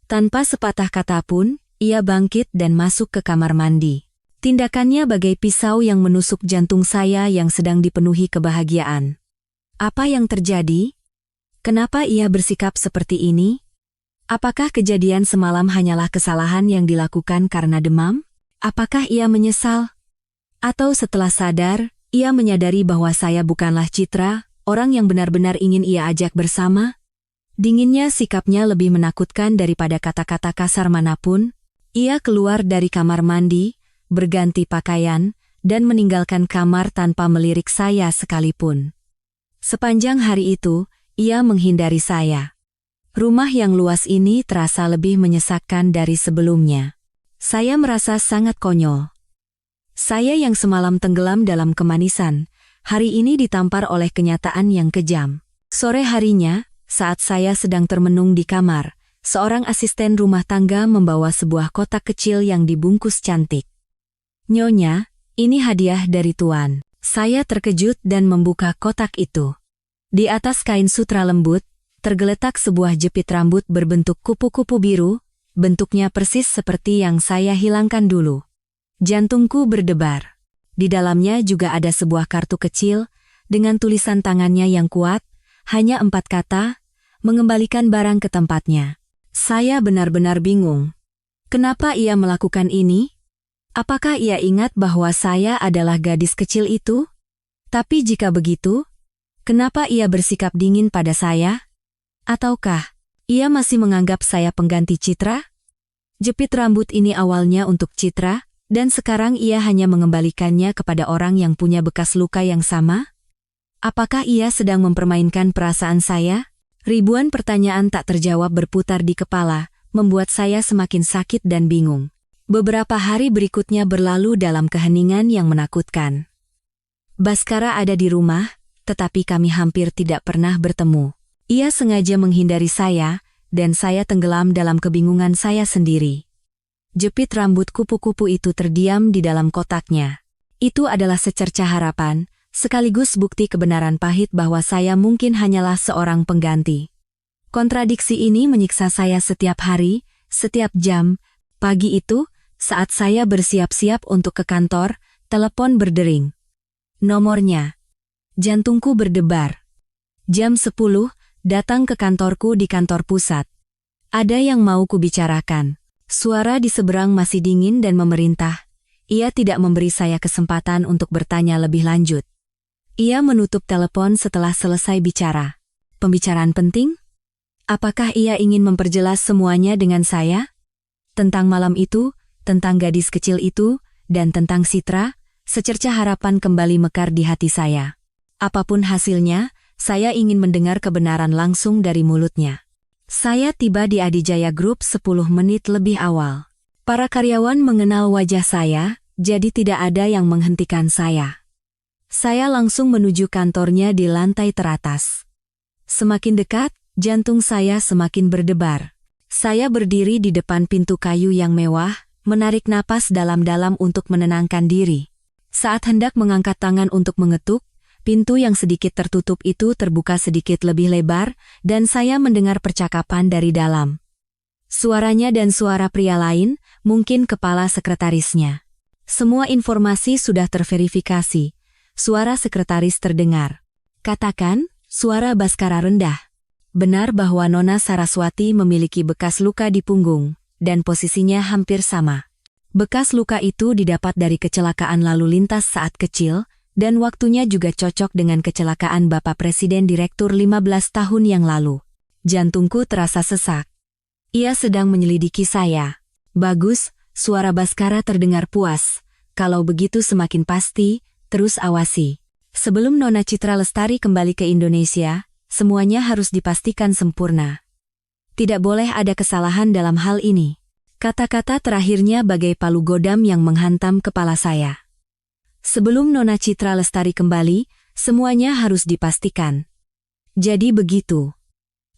Tanpa sepatah kata pun, ia bangkit dan masuk ke kamar mandi. Tindakannya bagai pisau yang menusuk jantung saya yang sedang dipenuhi kebahagiaan. Apa yang terjadi? Kenapa ia bersikap seperti ini? Apakah kejadian semalam hanyalah kesalahan yang dilakukan karena demam? Apakah ia menyesal? Atau setelah sadar, ia menyadari bahwa saya bukanlah Citra, orang yang benar-benar ingin ia ajak bersama? Dinginnya sikapnya lebih menakutkan daripada kata-kata kasar manapun. Ia keluar dari kamar mandi, berganti pakaian, dan meninggalkan kamar tanpa melirik saya sekalipun. Sepanjang hari itu, ia menghindari saya. Rumah yang luas ini terasa lebih menyesakkan dari sebelumnya. Saya merasa sangat konyol. Saya yang semalam tenggelam dalam kemanisan, hari ini ditampar oleh kenyataan yang kejam. Sore harinya, saat saya sedang termenung di kamar, seorang asisten rumah tangga membawa sebuah kotak kecil yang dibungkus cantik. "Nyonya, ini hadiah dari Tuan." Saya terkejut dan membuka kotak itu. Di atas kain sutra lembut, tergeletak sebuah jepit rambut berbentuk kupu-kupu biru, bentuknya persis seperti yang saya hilangkan dulu. Jantungku berdebar. Di dalamnya juga ada sebuah kartu kecil, dengan tulisan tangannya yang kuat, hanya 4 kata, mengembalikan barang ke tempatnya. Saya benar-benar bingung. Kenapa ia melakukan ini? Apakah ia ingat bahwa saya adalah gadis kecil itu? Tapi jika begitu, kenapa ia bersikap dingin pada saya? Ataukah ia masih menganggap saya pengganti Citra? Jepit rambut ini awalnya untuk Citra, dan sekarang ia hanya mengembalikannya kepada orang yang punya bekas luka yang sama? Apakah ia sedang mempermainkan perasaan saya? Ribuan pertanyaan tak terjawab berputar di kepala, membuat saya semakin sakit dan bingung. Beberapa hari berikutnya berlalu dalam keheningan yang menakutkan. Baskara ada di rumah, tetapi kami hampir tidak pernah bertemu. Ia sengaja menghindari saya, dan saya tenggelam dalam kebingungan saya sendiri. Jepit rambut kupu-kupu itu terdiam di dalam kotaknya. Itu adalah secercah harapan, sekaligus bukti kebenaran pahit bahwa saya mungkin hanyalah seorang pengganti. Kontradiksi ini menyiksa saya setiap hari, setiap jam. Pagi itu, saat saya bersiap-siap untuk ke kantor, telepon berdering. Nomornya. Jantungku berdebar. Jam 10, datang ke kantorku di kantor pusat. Ada yang mau kubicarakan. Suara di seberang masih dingin dan memerintah. Ia tidak memberi saya kesempatan untuk bertanya lebih lanjut. Ia menutup telepon setelah selesai bicara. Pembicaraan penting? Apakah ia ingin memperjelas semuanya dengan saya? Tentang malam itu, tentang gadis kecil itu, dan tentang Citra, secercah harapan kembali mekar di hati saya. Apapun hasilnya, saya ingin mendengar kebenaran langsung dari mulutnya. Saya tiba di Adijaya Group 10 menit lebih awal. Para karyawan mengenal wajah saya, jadi tidak ada yang menghentikan saya. Saya langsung menuju kantornya di lantai teratas. Semakin dekat, jantung saya semakin berdebar. Saya berdiri di depan pintu kayu yang mewah, menarik napas dalam-dalam untuk menenangkan diri. Saat hendak mengangkat tangan untuk mengetuk, pintu yang sedikit tertutup itu terbuka sedikit lebih lebar, dan saya mendengar percakapan dari dalam. Suaranya dan suara pria lain, mungkin kepala sekretarisnya. Semua informasi sudah terverifikasi. Suara sekretaris terdengar. Katakan, suara Baskara rendah. Benar bahwa Nona Saraswati memiliki bekas luka di punggung, dan posisinya hampir sama. Bekas luka itu didapat dari kecelakaan lalu lintas saat kecil, dan waktunya juga cocok dengan kecelakaan Bapak Presiden Direktur 15 tahun yang lalu. Jantungku terasa sesak. Ia sedang menyelidiki saya. Bagus, suara Baskara terdengar puas. Kalau begitu semakin pasti, terus awasi. Sebelum Nona Citra Lestari kembali ke Indonesia, semuanya harus dipastikan sempurna. Tidak boleh ada kesalahan dalam hal ini. Kata-kata terakhirnya bagai palu godam yang menghantam kepala saya. Sebelum Nona Citra Lestari kembali, Semuanya harus dipastikan. Jadi begitu.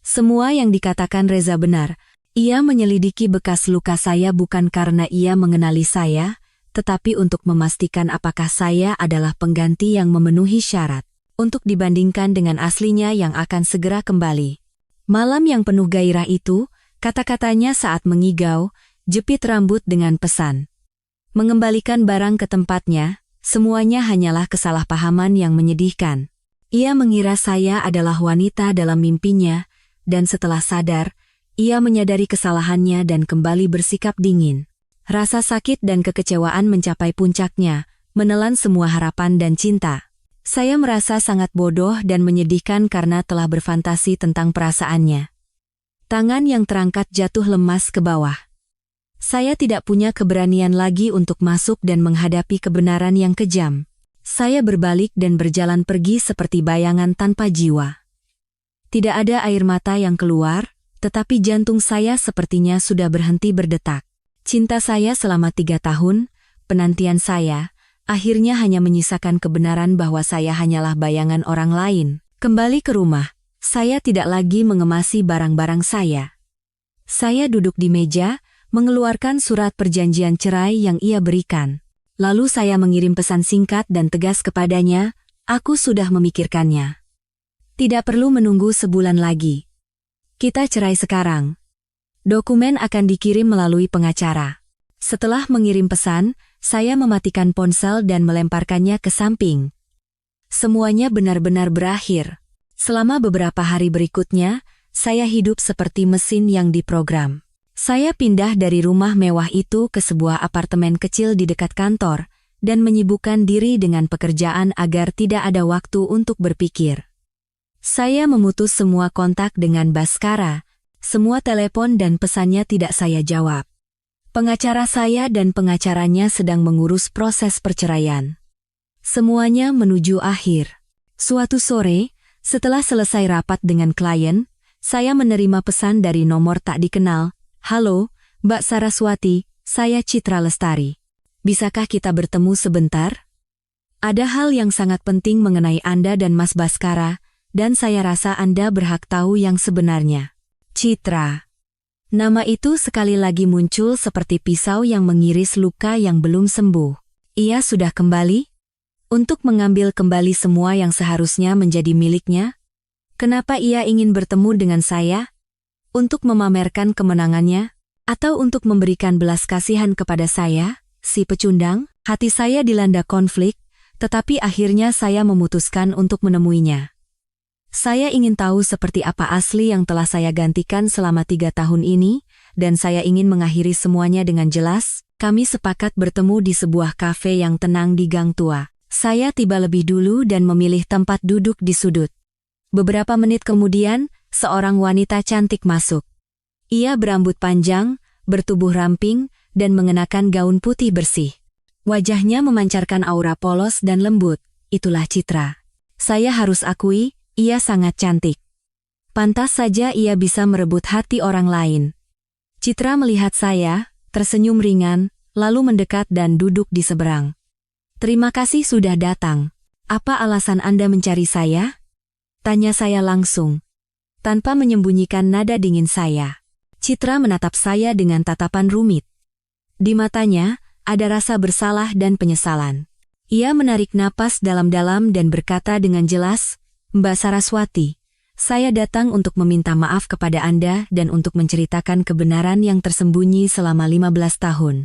Semua yang dikatakan Reza benar. Ia menyelidiki bekas luka saya bukan karena ia mengenali saya, tetapi untuk memastikan apakah saya adalah pengganti yang memenuhi syarat untuk dibandingkan dengan aslinya yang akan segera kembali. Malam yang penuh gairah itu, kata-katanya saat mengigau, jepit rambut dengan pesan. Mengembalikan barang ke tempatnya, semuanya hanyalah kesalahpahaman yang menyedihkan. Ia mengira saya adalah wanita dalam mimpinya, dan setelah sadar, ia menyadari kesalahannya dan kembali bersikap dingin. Rasa sakit dan kekecewaan mencapai puncaknya, menelan semua harapan dan cinta. Saya merasa sangat bodoh dan menyedihkan karena telah berfantasi tentang perasaannya. Tangan yang terangkat jatuh lemas ke bawah. Saya tidak punya keberanian lagi untuk masuk dan menghadapi kebenaran yang kejam. Saya berbalik dan berjalan pergi seperti bayangan tanpa jiwa. Tidak ada air mata yang keluar, tetapi jantung saya sepertinya sudah berhenti berdetak. Cinta saya selama 3 tahun, penantian saya, akhirnya hanya menyisakan kebenaran bahwa saya hanyalah bayangan orang lain. Kembali ke rumah, saya tidak lagi mengemasi barang-barang saya. Saya duduk di meja, mengeluarkan surat perjanjian cerai yang ia berikan. Lalu saya mengirim pesan singkat dan tegas kepadanya, aku sudah memikirkannya. Tidak perlu menunggu sebulan lagi. Kita cerai sekarang. Dokumen akan dikirim melalui pengacara. Setelah mengirim pesan, saya mematikan ponsel dan melemparkannya ke samping. Semuanya benar-benar berakhir. Selama beberapa hari berikutnya, saya hidup seperti mesin yang diprogram. Saya pindah dari rumah mewah itu ke sebuah apartemen kecil di dekat kantor, dan menyibukkan diri dengan pekerjaan agar tidak ada waktu untuk berpikir. Saya memutus semua kontak dengan Baskara, semua telepon dan pesannya tidak saya jawab. Pengacara saya dan pengacaranya sedang mengurus proses perceraian. Semuanya menuju akhir. Suatu sore, setelah selesai rapat dengan klien, saya menerima pesan dari nomor tak dikenal. Halo, Mbak Saraswati, saya Citra Lestari. Bisakah kita bertemu sebentar? Ada hal yang sangat penting mengenai Anda dan Mas Baskara, dan saya rasa Anda berhak tahu yang sebenarnya. Citra. Nama itu sekali lagi muncul seperti pisau yang mengiris luka yang belum sembuh. Ia sudah kembali? Untuk mengambil kembali semua yang seharusnya menjadi miliknya? Kenapa ia ingin bertemu dengan saya? Untuk memamerkan kemenangannya? Atau untuk memberikan belas kasihan kepada saya, si pecundang? Hati saya dilanda konflik, tetapi akhirnya saya memutuskan untuk menemuinya. Saya ingin tahu seperti apa asli yang telah saya gantikan selama 3 tahun ini, dan saya ingin mengakhiri semuanya dengan jelas. Kami sepakat bertemu di sebuah kafe yang tenang di gang tua. Saya tiba lebih dulu dan memilih tempat duduk di sudut. Beberapa menit kemudian, seorang wanita cantik masuk. Ia berambut panjang, bertubuh ramping, dan mengenakan gaun putih bersih. Wajahnya memancarkan aura polos dan lembut. Itulah Citra. Saya harus akui, ia sangat cantik. Pantas saja ia bisa merebut hati orang lain. Citra melihat saya, tersenyum ringan, lalu mendekat dan duduk di seberang. Terima kasih sudah datang. Apa alasan Anda mencari saya? Tanya saya langsung. Tanpa menyembunyikan nada dingin saya. Citra menatap saya dengan tatapan rumit. Di matanya, ada rasa bersalah dan penyesalan. Ia menarik napas dalam-dalam dan berkata dengan jelas, Mbak Saraswati, saya datang untuk meminta maaf kepada Anda dan untuk menceritakan kebenaran yang tersembunyi selama 15 tahun.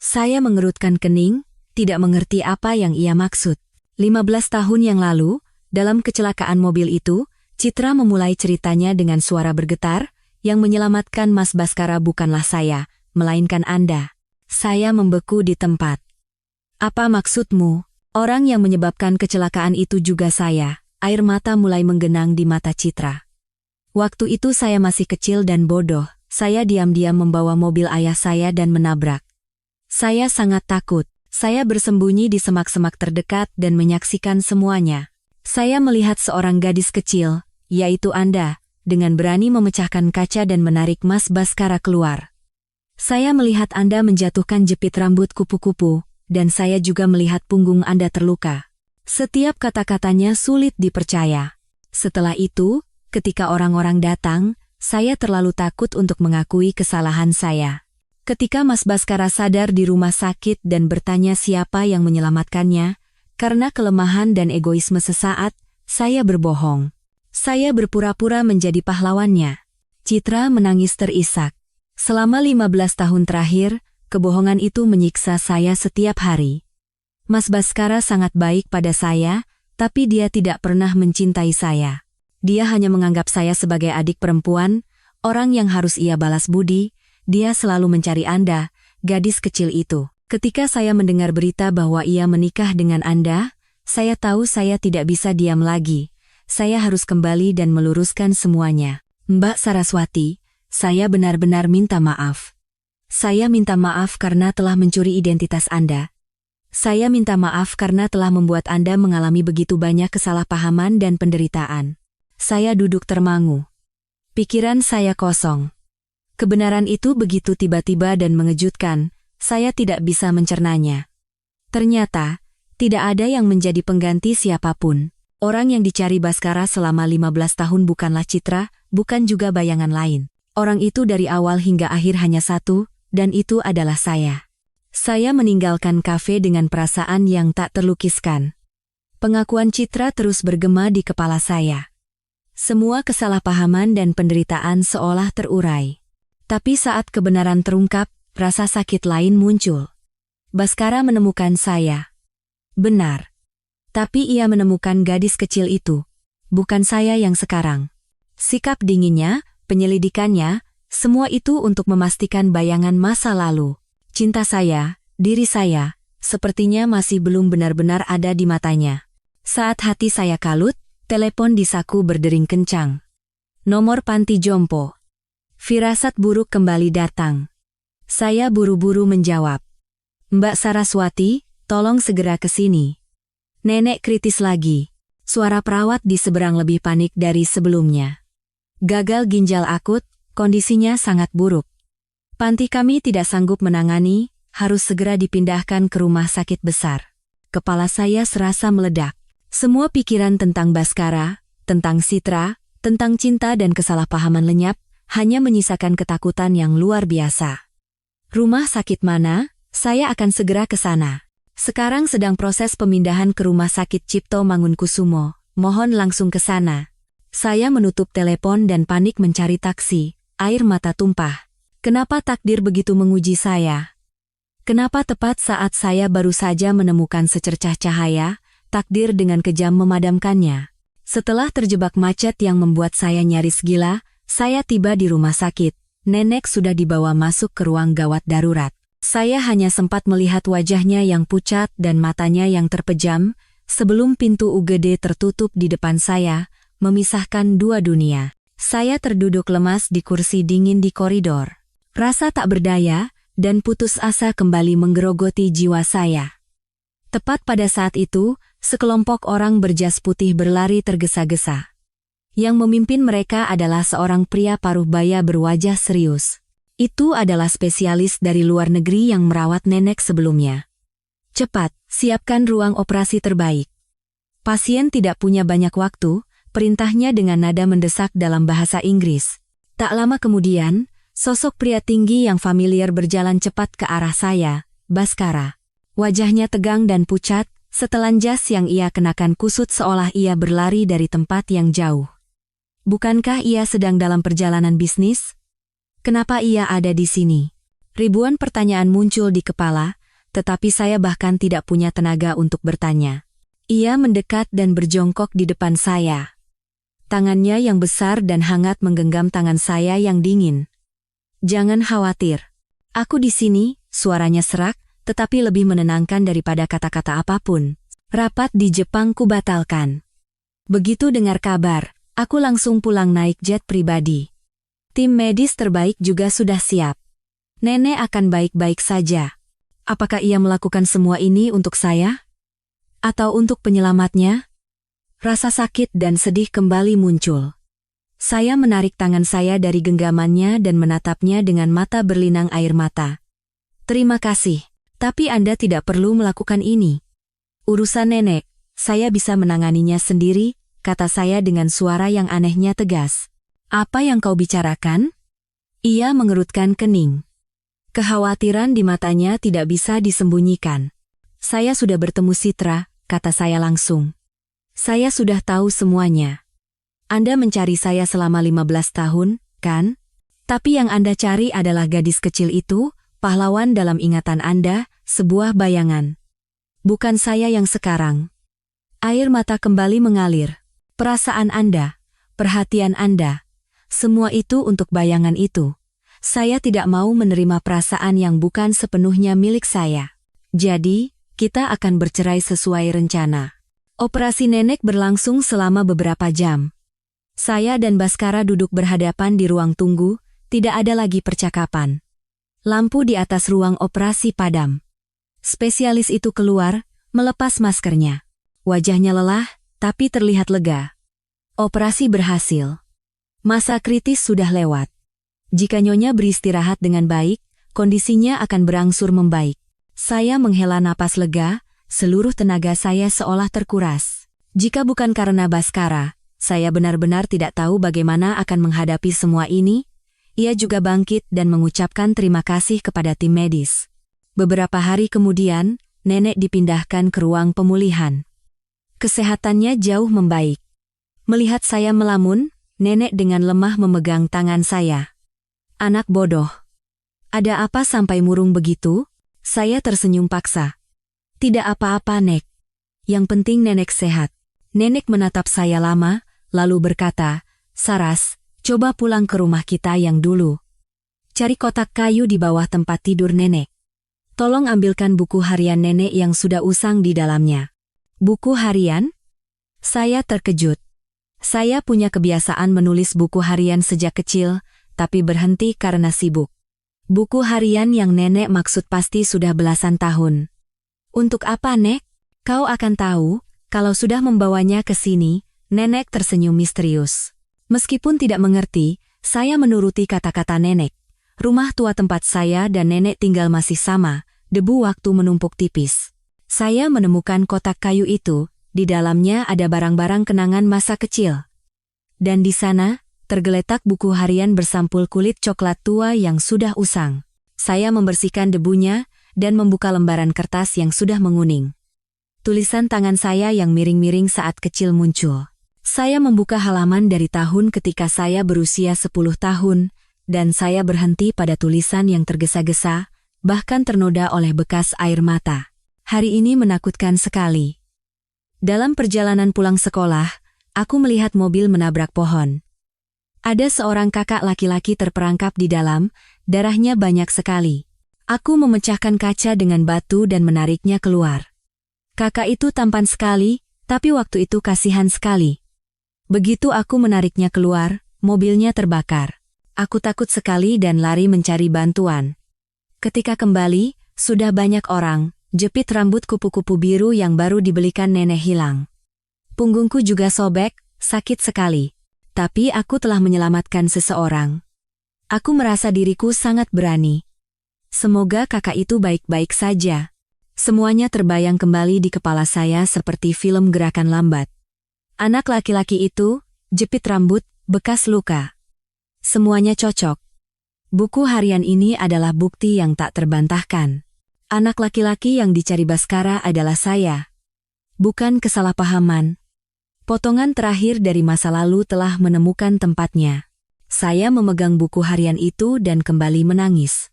Saya mengerutkan kening, tidak mengerti apa yang ia maksud. 15 tahun yang lalu, dalam kecelakaan mobil itu, Citra memulai ceritanya dengan suara bergetar, yang menyelamatkan Mas Baskara bukanlah saya, melainkan Anda. Saya membeku di tempat. Apa maksudmu? Orang yang menyebabkan kecelakaan itu juga saya. Air mata mulai menggenang di mata Citra. Waktu itu saya masih kecil dan bodoh. Saya diam-diam membawa mobil ayah saya dan menabrak. Saya sangat takut. Saya bersembunyi di semak-semak terdekat dan menyaksikan semuanya. Saya melihat seorang gadis kecil, yaitu Anda, dengan berani memecahkan kaca dan menarik Mas Baskara keluar. Saya melihat Anda menjatuhkan jepit rambut kupu-kupu, dan saya juga melihat punggung Anda terluka. Setiap kata-katanya sulit dipercaya. Setelah itu, ketika orang-orang datang, saya terlalu takut untuk mengakui kesalahan saya. Ketika Mas Baskara sadar di rumah sakit dan bertanya siapa yang menyelamatkannya, karena kelemahan dan egoisme sesaat, saya berbohong. Saya berpura-pura menjadi pahlawannya. Citra menangis terisak. Selama 15 tahun terakhir, kebohongan itu menyiksa saya setiap hari. Mas Baskara sangat baik pada saya, tapi dia tidak pernah mencintai saya. Dia hanya menganggap saya sebagai adik perempuan, orang yang harus ia balas budi. Dia selalu mencari Anda, gadis kecil itu. Ketika saya mendengar berita bahwa ia menikah dengan Anda, saya tahu saya tidak bisa diam lagi. Saya harus kembali dan meluruskan semuanya. Mbak Saraswati, saya benar-benar minta maaf. Saya minta maaf karena telah mencuri identitas Anda. Saya minta maaf karena telah membuat Anda mengalami begitu banyak kesalahpahaman dan penderitaan. Saya duduk termangu. Pikiran saya kosong. Kebenaran itu begitu tiba-tiba dan mengejutkan, saya tidak bisa mencernanya. Ternyata, tidak ada yang menjadi pengganti siapapun. Orang yang dicari Baskara selama 15 tahun bukanlah Citra, bukan juga bayangan lain. Orang itu dari awal hingga akhir hanya satu, dan itu adalah saya. Saya meninggalkan kafe dengan perasaan yang tak terlukiskan. Pengakuan Citra terus bergema di kepala saya. Semua kesalahpahaman dan penderitaan seolah terurai. Tapi saat kebenaran terungkap, rasa sakit lain muncul. Baskara menemukan saya. Benar. Tapi ia menemukan gadis kecil itu. Bukan saya yang sekarang. Sikap dinginnya, penyelidikannya, semua itu untuk memastikan bayangan masa lalu. Cinta saya, diri saya, sepertinya masih belum benar-benar ada di matanya. Saat hati saya kalut, telepon di saku berdering kencang. Nomor panti jompo. Firasat buruk kembali datang. Saya buru-buru menjawab. Mbak Saraswati, tolong segera ke sini. Nenek kritis lagi. Suara perawat di seberang lebih panik dari sebelumnya. Gagal ginjal akut, kondisinya sangat buruk. Panti kami tidak sanggup menangani, harus segera dipindahkan ke rumah sakit besar. Kepala saya serasa meledak. Semua pikiran tentang Baskara, tentang Citra, tentang cinta dan kesalahpahaman lenyap, hanya menyisakan ketakutan yang luar biasa. Rumah sakit mana? Saya akan segera ke sana. Sekarang sedang proses pemindahan ke Rumah Sakit Cipto Mangunkusumo. Mohon langsung ke sana. Saya menutup telepon dan panik mencari taksi. Air mata tumpah. Kenapa takdir begitu menguji saya? Kenapa tepat saat saya baru saja menemukan secercah cahaya, takdir dengan kejam memadamkannya? Setelah terjebak macet yang membuat saya nyaris gila, saya tiba di rumah sakit. Nenek sudah dibawa masuk ke ruang gawat darurat. Saya hanya sempat melihat wajahnya yang pucat dan matanya yang terpejam, sebelum pintu UGD tertutup di depan saya, memisahkan dua dunia. Saya terduduk lemas di kursi dingin di koridor. Rasa tak berdaya dan putus asa kembali menggerogoti jiwa saya. Tepat pada saat itu, sekelompok orang berjas putih berlari tergesa-gesa. Yang memimpin mereka adalah seorang pria paruh baya berwajah serius. Itu adalah spesialis dari luar negeri yang merawat nenek sebelumnya. Cepat, siapkan ruang operasi terbaik. Pasien tidak punya banyak waktu, perintahnya dengan nada mendesak dalam bahasa Inggris. Tak lama kemudian, sosok pria tinggi yang familiar berjalan cepat ke arah saya, Baskara. Wajahnya tegang dan pucat, setelan jas yang ia kenakan kusut seolah ia berlari dari tempat yang jauh. Bukankah ia sedang dalam perjalanan bisnis? Kenapa ia ada di sini? Ribuan pertanyaan muncul di kepala, tetapi saya bahkan tidak punya tenaga untuk bertanya. Ia mendekat dan berjongkok di depan saya. Tangannya yang besar dan hangat menggenggam tangan saya yang dingin. Jangan khawatir. Aku di sini, suaranya serak, tetapi lebih menenangkan daripada kata-kata apapun. Rapat di Jepang kubatalkan. Begitu dengar kabar, aku langsung pulang naik jet pribadi. Tim medis terbaik juga sudah siap. Nenek akan baik-baik saja. Apakah ia melakukan semua ini untuk saya? Atau untuk penyelamatnya? Rasa sakit dan sedih kembali muncul. Saya menarik tangan saya dari genggamannya dan menatapnya dengan mata berlinang air mata. Terima kasih, tapi Anda tidak perlu melakukan ini. Urusan nenek, Saya bisa menanganinya sendiri, kata saya dengan suara yang anehnya tegas. Apa yang kau bicarakan? Ia mengerutkan kening. Kekhawatiran di matanya tidak bisa disembunyikan. Saya sudah bertemu Citra, kata saya langsung. Saya sudah tahu semuanya. Anda mencari saya selama 15 tahun, kan? Tapi yang Anda cari adalah gadis kecil itu, pahlawan dalam ingatan Anda, sebuah bayangan. Bukan saya yang sekarang. Air mata kembali mengalir. Perasaan Anda, perhatian Anda, semua itu untuk bayangan itu. Saya tidak mau menerima perasaan yang bukan sepenuhnya milik saya. Jadi, kita akan bercerai sesuai rencana. Operasi nenek berlangsung selama beberapa jam. Saya dan Baskara duduk berhadapan di ruang tunggu, tidak ada lagi percakapan. Lampu di atas ruang operasi padam. Spesialis itu keluar, melepas maskernya. Wajahnya lelah, tapi terlihat lega. Operasi berhasil. Masa kritis sudah lewat. Jika Nyonya beristirahat dengan baik, kondisinya akan berangsur membaik. Saya menghela napas lega, seluruh tenaga saya seolah terkuras. Jika bukan karena Baskara, saya benar-benar tidak tahu bagaimana akan menghadapi semua ini. Ia juga bangkit dan mengucapkan terima kasih kepada tim medis. Beberapa hari kemudian, nenek dipindahkan ke ruang pemulihan. Kesehatannya jauh membaik. Melihat saya melamun, nenek dengan lemah memegang tangan saya. Anak bodoh. Ada apa sampai murung begitu? Saya tersenyum paksa. Tidak apa-apa, Nek. Yang penting nenek sehat. Nenek menatap saya lama, lalu berkata, Saras, coba pulang ke rumah kita yang dulu. Cari kotak kayu di bawah tempat tidur nenek. Tolong ambilkan buku harian nenek yang sudah usang di dalamnya. Buku harian? Saya terkejut. Saya punya kebiasaan menulis buku harian sejak kecil, tapi berhenti karena sibuk. Buku harian yang nenek maksud pasti sudah belasan tahun. Untuk apa, Nek? Kau akan tahu, kalau sudah membawanya ke sini, nenek tersenyum misterius. Meskipun tidak mengerti, saya menuruti kata-kata nenek. Rumah tua tempat saya dan nenek tinggal masih sama, debu waktu menumpuk tipis. Saya menemukan kotak kayu itu, di dalamnya ada barang-barang kenangan masa kecil. Dan di sana, tergeletak buku harian bersampul kulit coklat tua yang sudah usang. Saya membersihkan debunya, dan membuka lembaran kertas yang sudah menguning. Tulisan tangan saya yang miring-miring saat kecil muncul. Saya membuka halaman dari tahun ketika saya berusia 10 tahun, dan saya berhenti pada tulisan yang tergesa-gesa, bahkan ternoda oleh bekas air mata. Hari ini menakutkan sekali. Dalam perjalanan pulang sekolah, aku melihat mobil menabrak pohon. Ada seorang kakak laki-laki terperangkap di dalam, darahnya banyak sekali. Aku memecahkan kaca dengan batu dan menariknya keluar. Kakak itu tampan sekali, tapi waktu itu kasihan sekali. Begitu aku menariknya keluar, mobilnya terbakar. Aku takut sekali dan lari mencari bantuan. Ketika kembali, sudah banyak orang, jepit rambut kupu-kupu biru yang baru dibelikan nenek hilang. Punggungku juga sobek, sakit sekali. Tapi aku telah menyelamatkan seseorang. Aku merasa diriku sangat berani. Semoga kakak itu baik-baik saja. Semuanya terbayang kembali di kepala saya seperti film gerakan lambat. Anak laki-laki itu, jepit rambut, bekas luka. Semuanya cocok. Buku harian ini adalah bukti yang tak terbantahkan. Anak laki-laki yang dicari Baskara adalah saya. Bukan kesalahpahaman. Potongan terakhir dari masa lalu telah menemukan tempatnya. Saya memegang buku harian itu dan kembali menangis.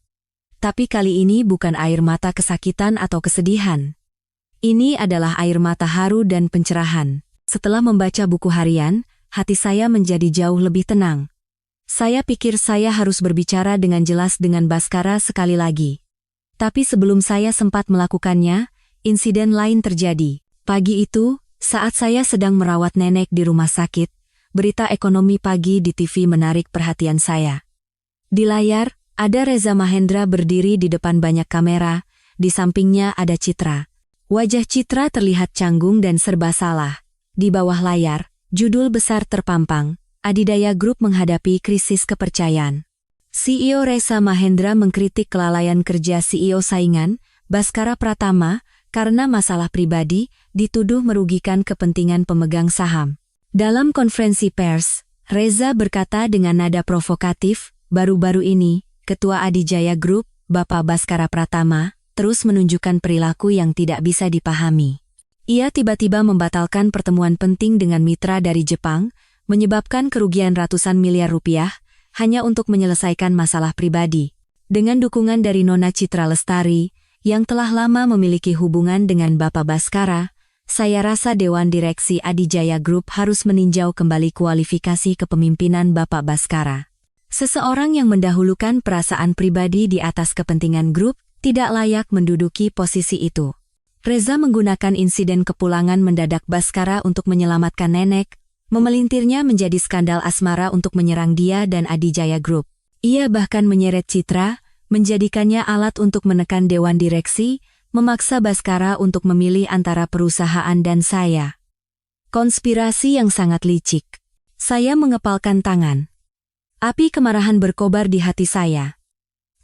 Tapi kali ini bukan air mata kesakitan atau kesedihan. Ini adalah air mata haru dan pencerahan. Setelah membaca buku harian, hati saya menjadi jauh lebih tenang. Saya pikir saya harus berbicara dengan jelas dengan Baskara sekali lagi. Tapi sebelum saya sempat melakukannya, insiden lain terjadi. Pagi itu, saat saya sedang merawat nenek di rumah sakit, berita ekonomi pagi di TV menarik perhatian saya. Di layar, ada Reza Mahendra berdiri di depan banyak kamera, di sampingnya ada Citra. Wajah Citra terlihat canggung dan serba salah. Di bawah layar, judul besar terpampang, Adidaya Group menghadapi krisis kepercayaan. CEO Reza Mahendra mengkritik kelalaian kerja CEO saingan, Baskara Pratama, karena masalah pribadi, dituduh merugikan kepentingan pemegang saham. Dalam konferensi pers, Reza berkata dengan nada provokatif, baru-baru ini, Ketua Adijaya Group, Bapak Baskara Pratama, terus menunjukkan perilaku yang tidak bisa dipahami. Ia tiba-tiba membatalkan pertemuan penting dengan mitra dari Jepang, menyebabkan kerugian ratusan miliar rupiah, hanya untuk menyelesaikan masalah pribadi. Dengan dukungan dari Nona Citra Lestari, yang telah lama memiliki hubungan dengan Bapak Baskara, saya rasa Dewan Direksi Adijaya Group harus meninjau kembali kualifikasi kepemimpinan Bapak Baskara. Seseorang yang mendahulukan perasaan pribadi di atas kepentingan grup tidak layak menduduki posisi itu. Reza menggunakan insiden kepulangan mendadak Baskara untuk menyelamatkan nenek, memelintirnya menjadi skandal asmara untuk menyerang dia dan Adijaya Group. Ia bahkan menyeret Citra, menjadikannya alat untuk menekan Dewan Direksi, memaksa Baskara untuk memilih antara perusahaan dan saya. Konspirasi yang sangat licik. Saya mengepalkan tangan. Api kemarahan berkobar di hati saya.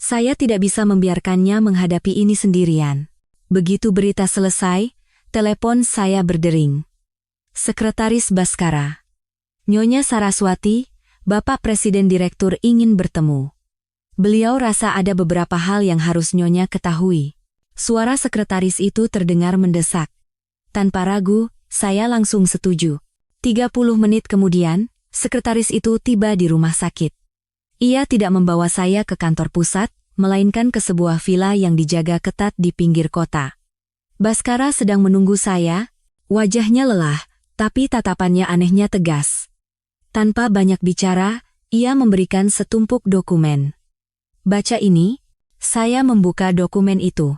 Saya tidak bisa membiarkannya menghadapi ini sendirian. Begitu berita selesai, telepon saya berdering. Sekretaris Baskara. Nyonya Saraswati, Bapak Presiden Direktur ingin bertemu. Beliau rasa ada beberapa hal yang harus Nyonya ketahui. Suara sekretaris itu terdengar mendesak. Tanpa ragu, saya langsung setuju. 30 menit kemudian, sekretaris itu tiba di rumah sakit. Ia tidak membawa saya ke kantor pusat, melainkan ke sebuah villa yang dijaga ketat di pinggir kota. Baskara sedang menunggu saya, wajahnya lelah, tapi tatapannya anehnya tegas. Tanpa banyak bicara, ia memberikan setumpuk dokumen. Baca ini, saya membuka dokumen itu.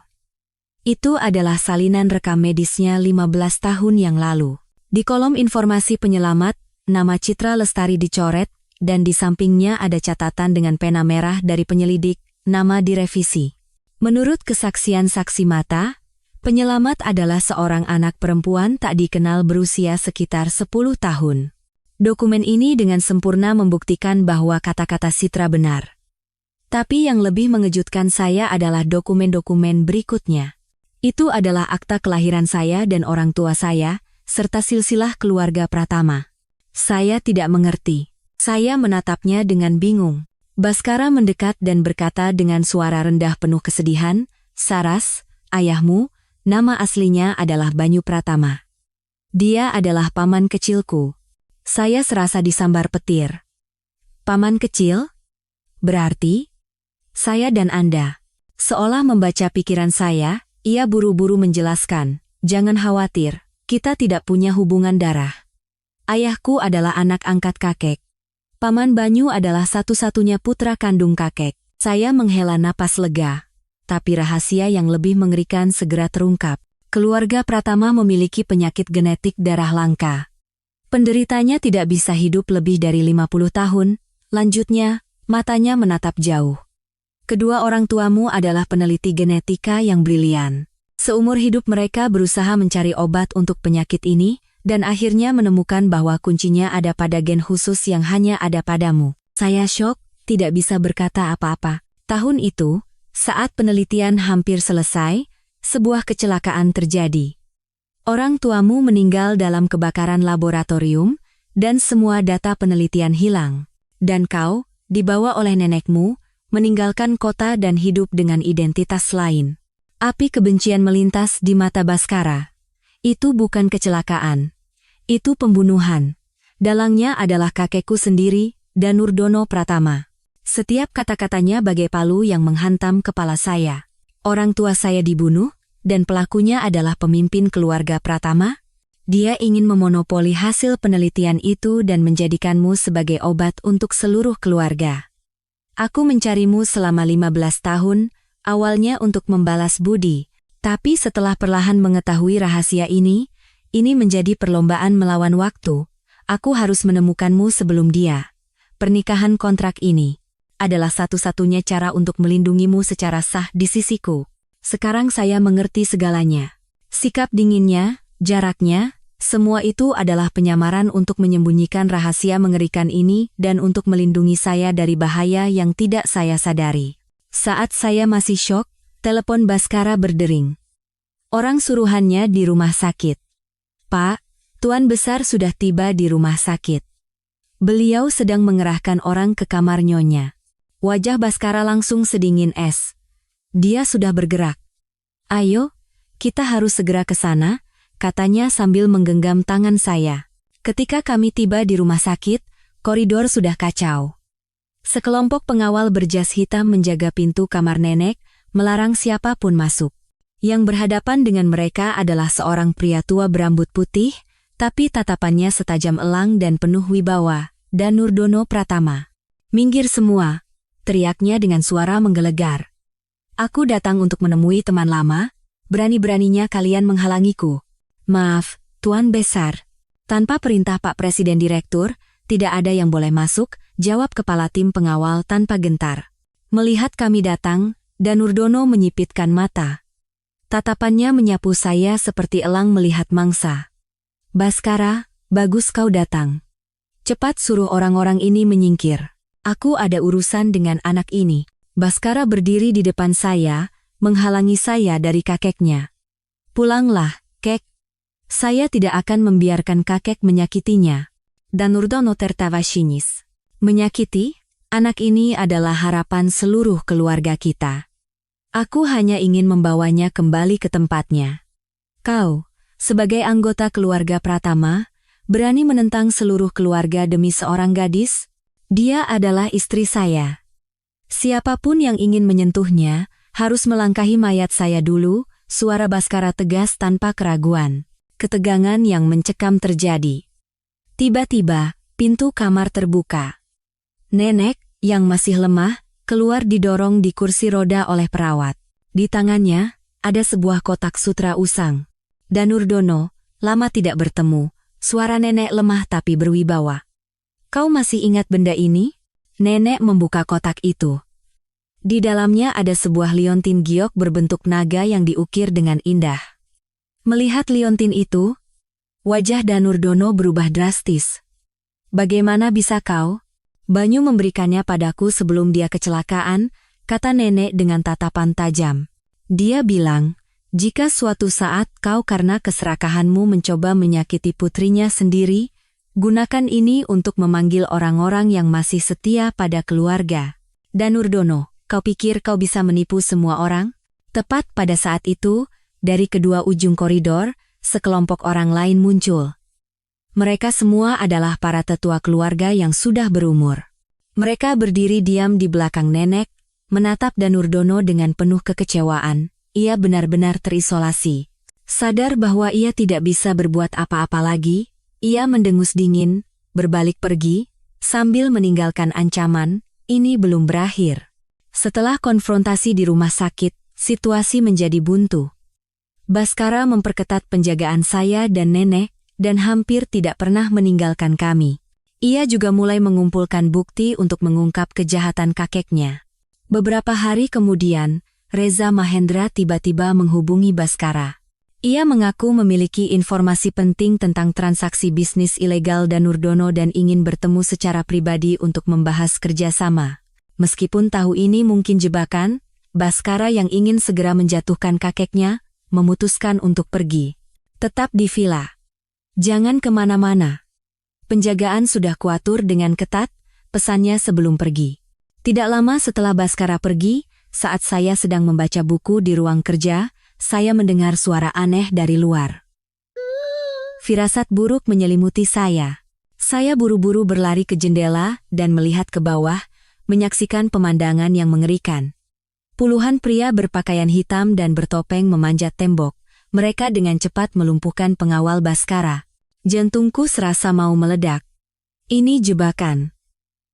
Itu adalah salinan rekam medisnya 15 tahun yang lalu. Di kolom informasi penyelamat, nama Citra Lestari dicoret, dan di sampingnya ada catatan dengan pena merah dari penyelidik, nama direvisi. Menurut kesaksian saksi mata, penyelamat adalah seorang anak perempuan tak dikenal berusia sekitar 10 tahun. Dokumen ini dengan sempurna membuktikan bahwa kata-kata Citra benar. Tapi yang lebih mengejutkan saya adalah dokumen-dokumen berikutnya. Itu adalah akta kelahiran saya dan orang tua saya, serta silsilah keluarga Pratama. Saya tidak mengerti. Saya menatapnya dengan bingung. Baskara mendekat dan berkata dengan suara rendah penuh kesedihan, "Saras, ayahmu, nama aslinya adalah Banyu Pratama. Dia adalah paman kecilku." Saya serasa disambar petir. Paman kecil? Berarti? Saya dan Anda. Seolah membaca pikiran saya, ia buru-buru menjelaskan, "Jangan khawatir, kita tidak punya hubungan darah. Ayahku adalah anak angkat kakek. Paman Banyu adalah satu-satunya putra kandung kakek." Saya menghela napas lega. Tapi rahasia yang lebih mengerikan segera terungkap. Keluarga Pratama memiliki penyakit genetik darah langka. Penderitanya tidak bisa hidup lebih dari 50 tahun, lanjutnya, matanya menatap jauh. Kedua orang tuamu adalah peneliti genetika yang brilian. Seumur hidup mereka berusaha mencari obat untuk penyakit ini, dan akhirnya menemukan bahwa kuncinya ada pada gen khusus yang hanya ada padamu. Saya syok, tidak bisa berkata apa-apa. Tahun itu, saat penelitian hampir selesai, sebuah kecelakaan terjadi. Orang tuamu meninggal dalam kebakaran laboratorium, dan semua data penelitian hilang. Dan kau, dibawa oleh nenekmu, meninggalkan kota dan hidup dengan identitas lain. Api kebencian melintas di mata Baskara. Itu bukan kecelakaan. Itu pembunuhan. Dalangnya adalah kakekku sendiri, Danurdono Pratama. Setiap kata-katanya bagai palu yang menghantam kepala saya. Orang tua saya dibunuh, dan pelakunya adalah pemimpin keluarga Pratama. Dia ingin memonopoli hasil penelitian itu dan menjadikanmu sebagai obat untuk seluruh keluarga. Aku mencarimu selama 15 tahun, awalnya untuk membalas budi. Tapi setelah perlahan mengetahui rahasia ini menjadi perlombaan melawan waktu. Aku harus menemukanmu sebelum dia. Pernikahan kontrak ini adalah satu-satunya cara untuk melindungimu secara sah di sisiku. Sekarang saya mengerti segalanya. Sikap dinginnya, jaraknya, semua itu adalah penyamaran untuk menyembunyikan rahasia mengerikan ini dan untuk melindungi saya dari bahaya yang tidak saya sadari. Saat saya masih syok, telepon Baskara berdering. Orang suruhannya di rumah sakit. Pak, Tuan Besar sudah tiba di rumah sakit. Beliau sedang mengerahkan orang ke kamar Nyonya. Wajah Baskara langsung sedingin es. Dia sudah bergerak. Ayo, kita harus segera ke sana, katanya sambil menggenggam tangan saya. Ketika kami tiba di rumah sakit, koridor sudah kacau. Sekelompok pengawal berjas hitam menjaga pintu kamar nenek, melarang siapapun masuk. Yang berhadapan dengan mereka adalah seorang pria tua berambut putih, tapi tatapannya setajam elang dan penuh wibawa, Danurdono Pratama. "Minggir semua," teriaknya dengan suara menggelegar. "Aku datang untuk menemui teman lama, berani-beraninya kalian menghalangiku." "Maaf, Tuan Besar. Tanpa perintah Pak Presiden Direktur, tidak ada yang boleh masuk," jawab kepala tim pengawal tanpa gentar. Melihat kami datang, Danurdono menyipitkan mata. Tatapannya menyapu saya seperti elang melihat mangsa. "Baskara, bagus kau datang. Cepat suruh orang-orang ini menyingkir. Aku ada urusan dengan anak ini." Baskara berdiri di depan saya, menghalangi saya dari kakeknya. "Pulanglah, kek. Saya tidak akan membiarkan kakek menyakitinya." Danurdono tertawa sinis. "Menyakiti? Anak ini adalah harapan seluruh keluarga kita. Aku hanya ingin membawanya kembali ke tempatnya. Kau, sebagai anggota keluarga Pratama, berani menentang seluruh keluarga demi seorang gadis? Dia adalah istri saya. Siapapun yang ingin menyentuhnya, harus melangkahi mayat saya dulu," suara Baskara tegas tanpa keraguan. Ketegangan yang mencekam terjadi. Tiba-tiba, pintu kamar terbuka. Nenek, yang masih lemah, keluar didorong di kursi roda oleh perawat. Di tangannya, ada sebuah kotak sutra usang. "Danurdono, lama tidak bertemu," suara nenek lemah tapi berwibawa. "Kau masih ingat benda ini?" Nenek membuka kotak itu. Di dalamnya ada sebuah liontin giok berbentuk naga yang diukir dengan indah. Melihat liontin itu, wajah Danurdono berubah drastis. "Bagaimana bisa kau? Banyu memberikannya padaku sebelum dia kecelakaan," kata nenek dengan tatapan tajam. "Dia bilang, jika suatu saat kau karena keserakahanmu mencoba menyakiti putrinya sendiri, gunakan ini untuk memanggil orang-orang yang masih setia pada keluarga." "Danurdono, kau pikir kau bisa menipu semua orang?" Tepat pada saat itu, dari kedua ujung koridor, sekelompok orang lain muncul. Mereka semua adalah para tetua keluarga yang sudah berumur. Mereka berdiri diam di belakang nenek, menatap Danurdono dengan penuh kekecewaan. Ia benar-benar terisolasi. Sadar bahwa ia tidak bisa berbuat apa-apa lagi, ia mendengus dingin, berbalik pergi, sambil meninggalkan ancaman, ini belum berakhir. Setelah konfrontasi di rumah sakit, situasi menjadi buntu. Baskara memperketat penjagaan saya dan nenek, dan hampir tidak pernah meninggalkan kami. Ia juga mulai mengumpulkan bukti untuk mengungkap kejahatan kakeknya. Beberapa hari kemudian, Reza Mahendra tiba-tiba menghubungi Baskara. Ia mengaku memiliki informasi penting tentang transaksi bisnis ilegal Danurdono dan ingin bertemu secara pribadi untuk membahas kerjasama. Meskipun tahu ini mungkin jebakan, Baskara yang ingin segera menjatuhkan kakeknya, memutuskan untuk pergi. "Tetap di villa. Jangan kemana-mana. Penjagaan sudah kuatur dengan ketat," pesannya sebelum pergi. Tidak lama setelah Baskara pergi, saat saya sedang membaca buku di ruang kerja, saya mendengar suara aneh dari luar. Firasat buruk menyelimuti saya. Saya buru-buru berlari ke jendela dan melihat ke bawah, menyaksikan pemandangan yang mengerikan. Puluhan pria berpakaian hitam dan bertopeng memanjat tembok. Mereka dengan cepat melumpuhkan pengawal Baskara. Jantungku serasa mau meledak. Ini jebakan.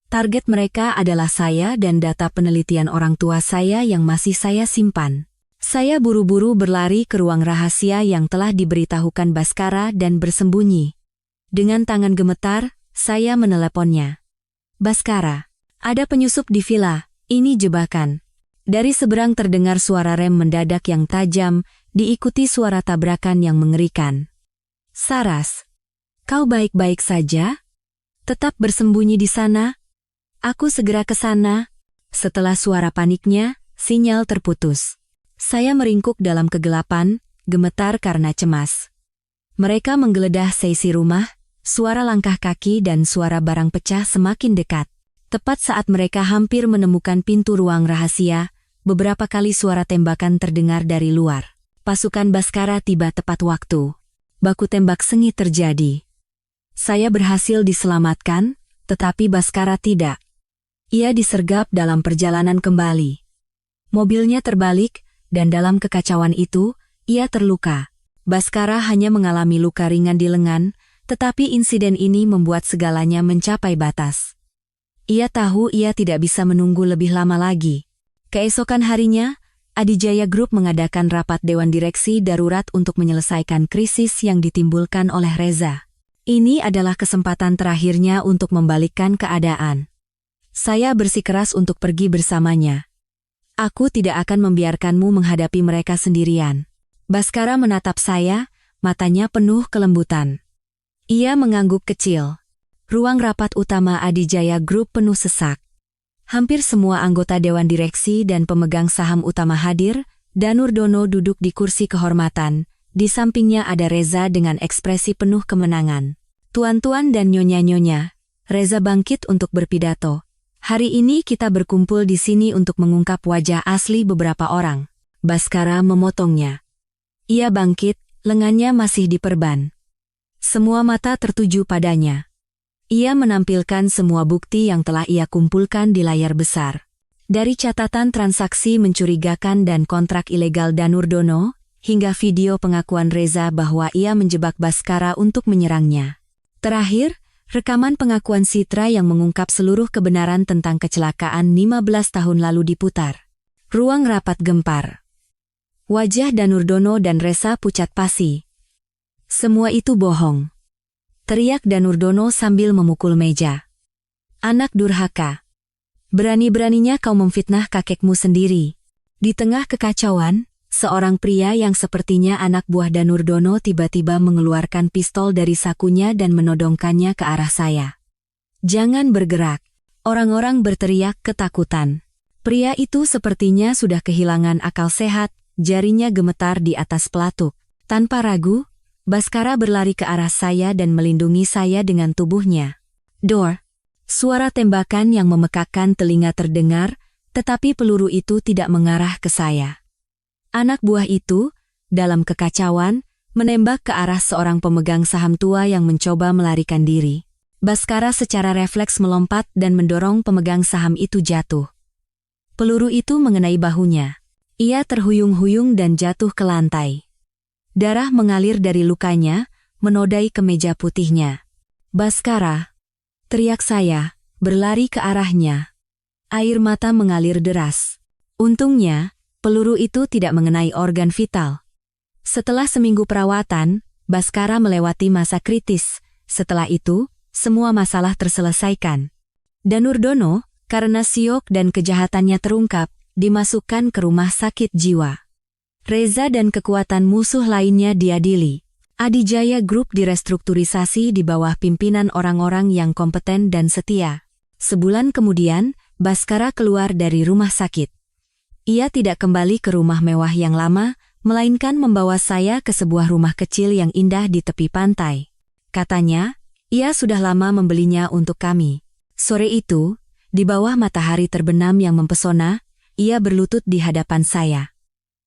Target mereka adalah saya dan data penelitian orang tua saya yang masih saya simpan. Saya buru-buru berlari ke ruang rahasia yang telah diberitahukan Baskara dan bersembunyi. Dengan tangan gemetar, saya meneleponnya. "Baskara, ada penyusup di villa, ini jebakan." Dari seberang terdengar suara rem mendadak yang tajam, diikuti suara tabrakan yang mengerikan. "Saras, kau baik-baik saja? Tetap bersembunyi di sana? Aku segera ke sana." Setelah suara paniknya, sinyal terputus. Saya meringkuk dalam kegelapan, gemetar karena cemas. Mereka menggeledah seisi rumah, suara langkah kaki dan suara barang pecah semakin dekat. Tepat saat mereka hampir menemukan pintu ruang rahasia, beberapa kali suara tembakan terdengar dari luar. Pasukan Bhaskara tiba tepat waktu. Baku tembak sengit terjadi. Saya berhasil diselamatkan, tetapi Bhaskara tidak. Ia disergap dalam perjalanan kembali. Mobilnya terbalik, dan dalam kekacauan itu, ia terluka. Bhaskara hanya mengalami luka ringan di lengan, tetapi insiden ini membuat segalanya mencapai batas. Ia tahu ia tidak bisa menunggu lebih lama lagi. Keesokan harinya, Adijaya Group mengadakan rapat Dewan Direksi darurat untuk menyelesaikan krisis yang ditimbulkan oleh Reza. Ini adalah kesempatan terakhirnya untuk membalikkan keadaan. Saya bersikeras untuk pergi bersamanya. Aku tidak akan membiarkanmu menghadapi mereka sendirian. Bhaskara menatap saya, matanya penuh kelembutan. Ia mengangguk kecil. Ruang rapat utama Adijaya Group penuh sesak. Hampir semua anggota Dewan Direksi dan pemegang saham utama hadir. Danurdono duduk di kursi kehormatan. Di sampingnya ada Reza dengan ekspresi penuh kemenangan. Tuan-tuan dan nyonya-nyonya, Reza bangkit untuk berpidato. Hari ini kita berkumpul di sini untuk mengungkap wajah asli beberapa orang. Bhaskara memotongnya. Ia bangkit, lengannya masih diperban. Semua mata tertuju padanya. Ia menampilkan semua bukti yang telah ia kumpulkan di layar besar. Dari catatan transaksi mencurigakan dan kontrak ilegal Danurdono, hingga video pengakuan Reza bahwa ia menjebak Bhaskara untuk menyerangnya. Terakhir, rekaman pengakuan Citra yang mengungkap seluruh kebenaran tentang kecelakaan 15 tahun lalu diputar. Ruang rapat gempar. Wajah Danurdono dan Reza pucat pasi. Semua itu bohong. Teriak Danurdono sambil memukul meja. Anak durhaka. Berani-beraninya kau memfitnah kakekmu sendiri. Di tengah kekacauan, seorang pria yang sepertinya anak buah Danurdono tiba-tiba mengeluarkan pistol dari sakunya dan menodongkannya ke arah saya. Jangan bergerak. Orang-orang berteriak ketakutan. Pria itu sepertinya sudah kehilangan akal sehat, jarinya gemetar di atas pelatuk. Tanpa ragu, Bhaskara berlari ke arah saya dan melindungi saya dengan tubuhnya. Dor! Suara tembakan yang memekakkan telinga terdengar, tetapi peluru itu tidak mengarah ke saya. Anak buah itu, dalam kekacauan, menembak ke arah seorang pemegang saham tua yang mencoba melarikan diri. Bhaskara secara refleks melompat dan mendorong pemegang saham itu jatuh. Peluru itu mengenai bahunya. Ia terhuyung-huyung dan jatuh ke lantai. Darah mengalir dari lukanya, menodai kemeja putihnya. Bhaskara! Teriak saya, berlari ke arahnya. Air mata mengalir deras. Untungnya, peluru itu tidak mengenai organ vital. Setelah seminggu perawatan, Bhaskara melewati masa kritis. Setelah itu, semua masalah terselesaikan. Danurdono, karena siok dan kejahatannya terungkap, dimasukkan ke rumah sakit jiwa. Reza dan kekuatan musuh lainnya diadili. Adijaya Group direstrukturisasi di bawah pimpinan orang-orang yang kompeten dan setia. Sebulan kemudian, Bhaskara keluar dari rumah sakit. Ia tidak kembali ke rumah mewah yang lama, melainkan membawa saya ke sebuah rumah kecil yang indah di tepi pantai. Katanya, ia sudah lama membelinya untuk kami. Sore itu, di bawah matahari terbenam yang mempesona, ia berlutut di hadapan saya.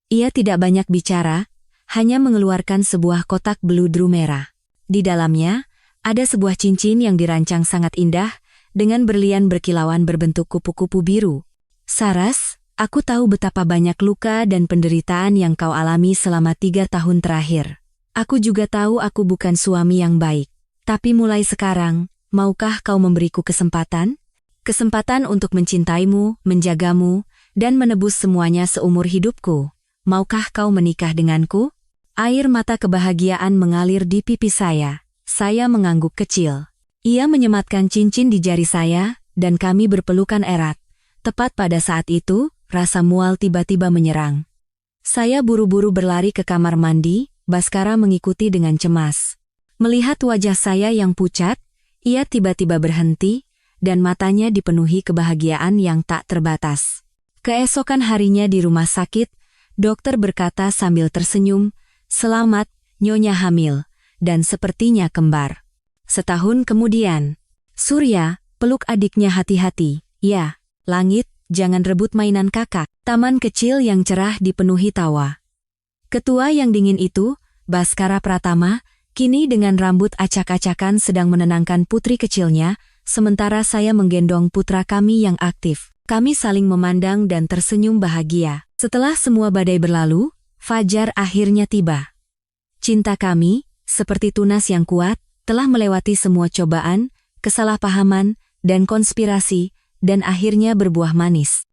Ia tidak banyak bicara, hanya mengeluarkan sebuah kotak beludru merah. Di dalamnya, ada sebuah cincin yang dirancang sangat indah, dengan berlian berkilauan berbentuk kupu-kupu biru. Saras, aku tahu betapa banyak luka dan penderitaan yang kau alami selama 3 tahun terakhir. Aku juga tahu aku bukan suami yang baik. Tapi mulai sekarang, maukah kau memberiku kesempatan? Kesempatan untuk mencintaimu, menjagamu, dan menebus semuanya seumur hidupku. Maukah kau menikah denganku? Air mata kebahagiaan mengalir di pipi saya. Saya mengangguk kecil. Ia menyematkan cincin di jari saya, dan kami berpelukan erat. Tepat pada saat itu, rasa mual tiba-tiba menyerang. Saya buru-buru berlari ke kamar mandi, Bhaskara mengikuti dengan cemas. Melihat wajah saya yang pucat, ia tiba-tiba berhenti, dan matanya dipenuhi kebahagiaan yang tak terbatas. Keesokan harinya di rumah sakit, dokter berkata sambil tersenyum, Selamat, Nyonya hamil, dan sepertinya kembar. Setahun kemudian, Surya peluk adiknya hati-hati. Ya, langit, jangan rebut mainan kakak. Taman kecil yang cerah dipenuhi tawa. Ketua yang dingin itu, Baskara Pratama, kini dengan rambut acak-acakan sedang menenangkan putri kecilnya, sementara saya menggendong putra kami yang aktif. Kami saling memandang dan tersenyum bahagia. Setelah semua badai berlalu, fajar akhirnya tiba. Cinta kami, seperti tunas yang kuat, telah melewati semua cobaan, kesalahpahaman, dan konspirasi, dan akhirnya berbuah manis.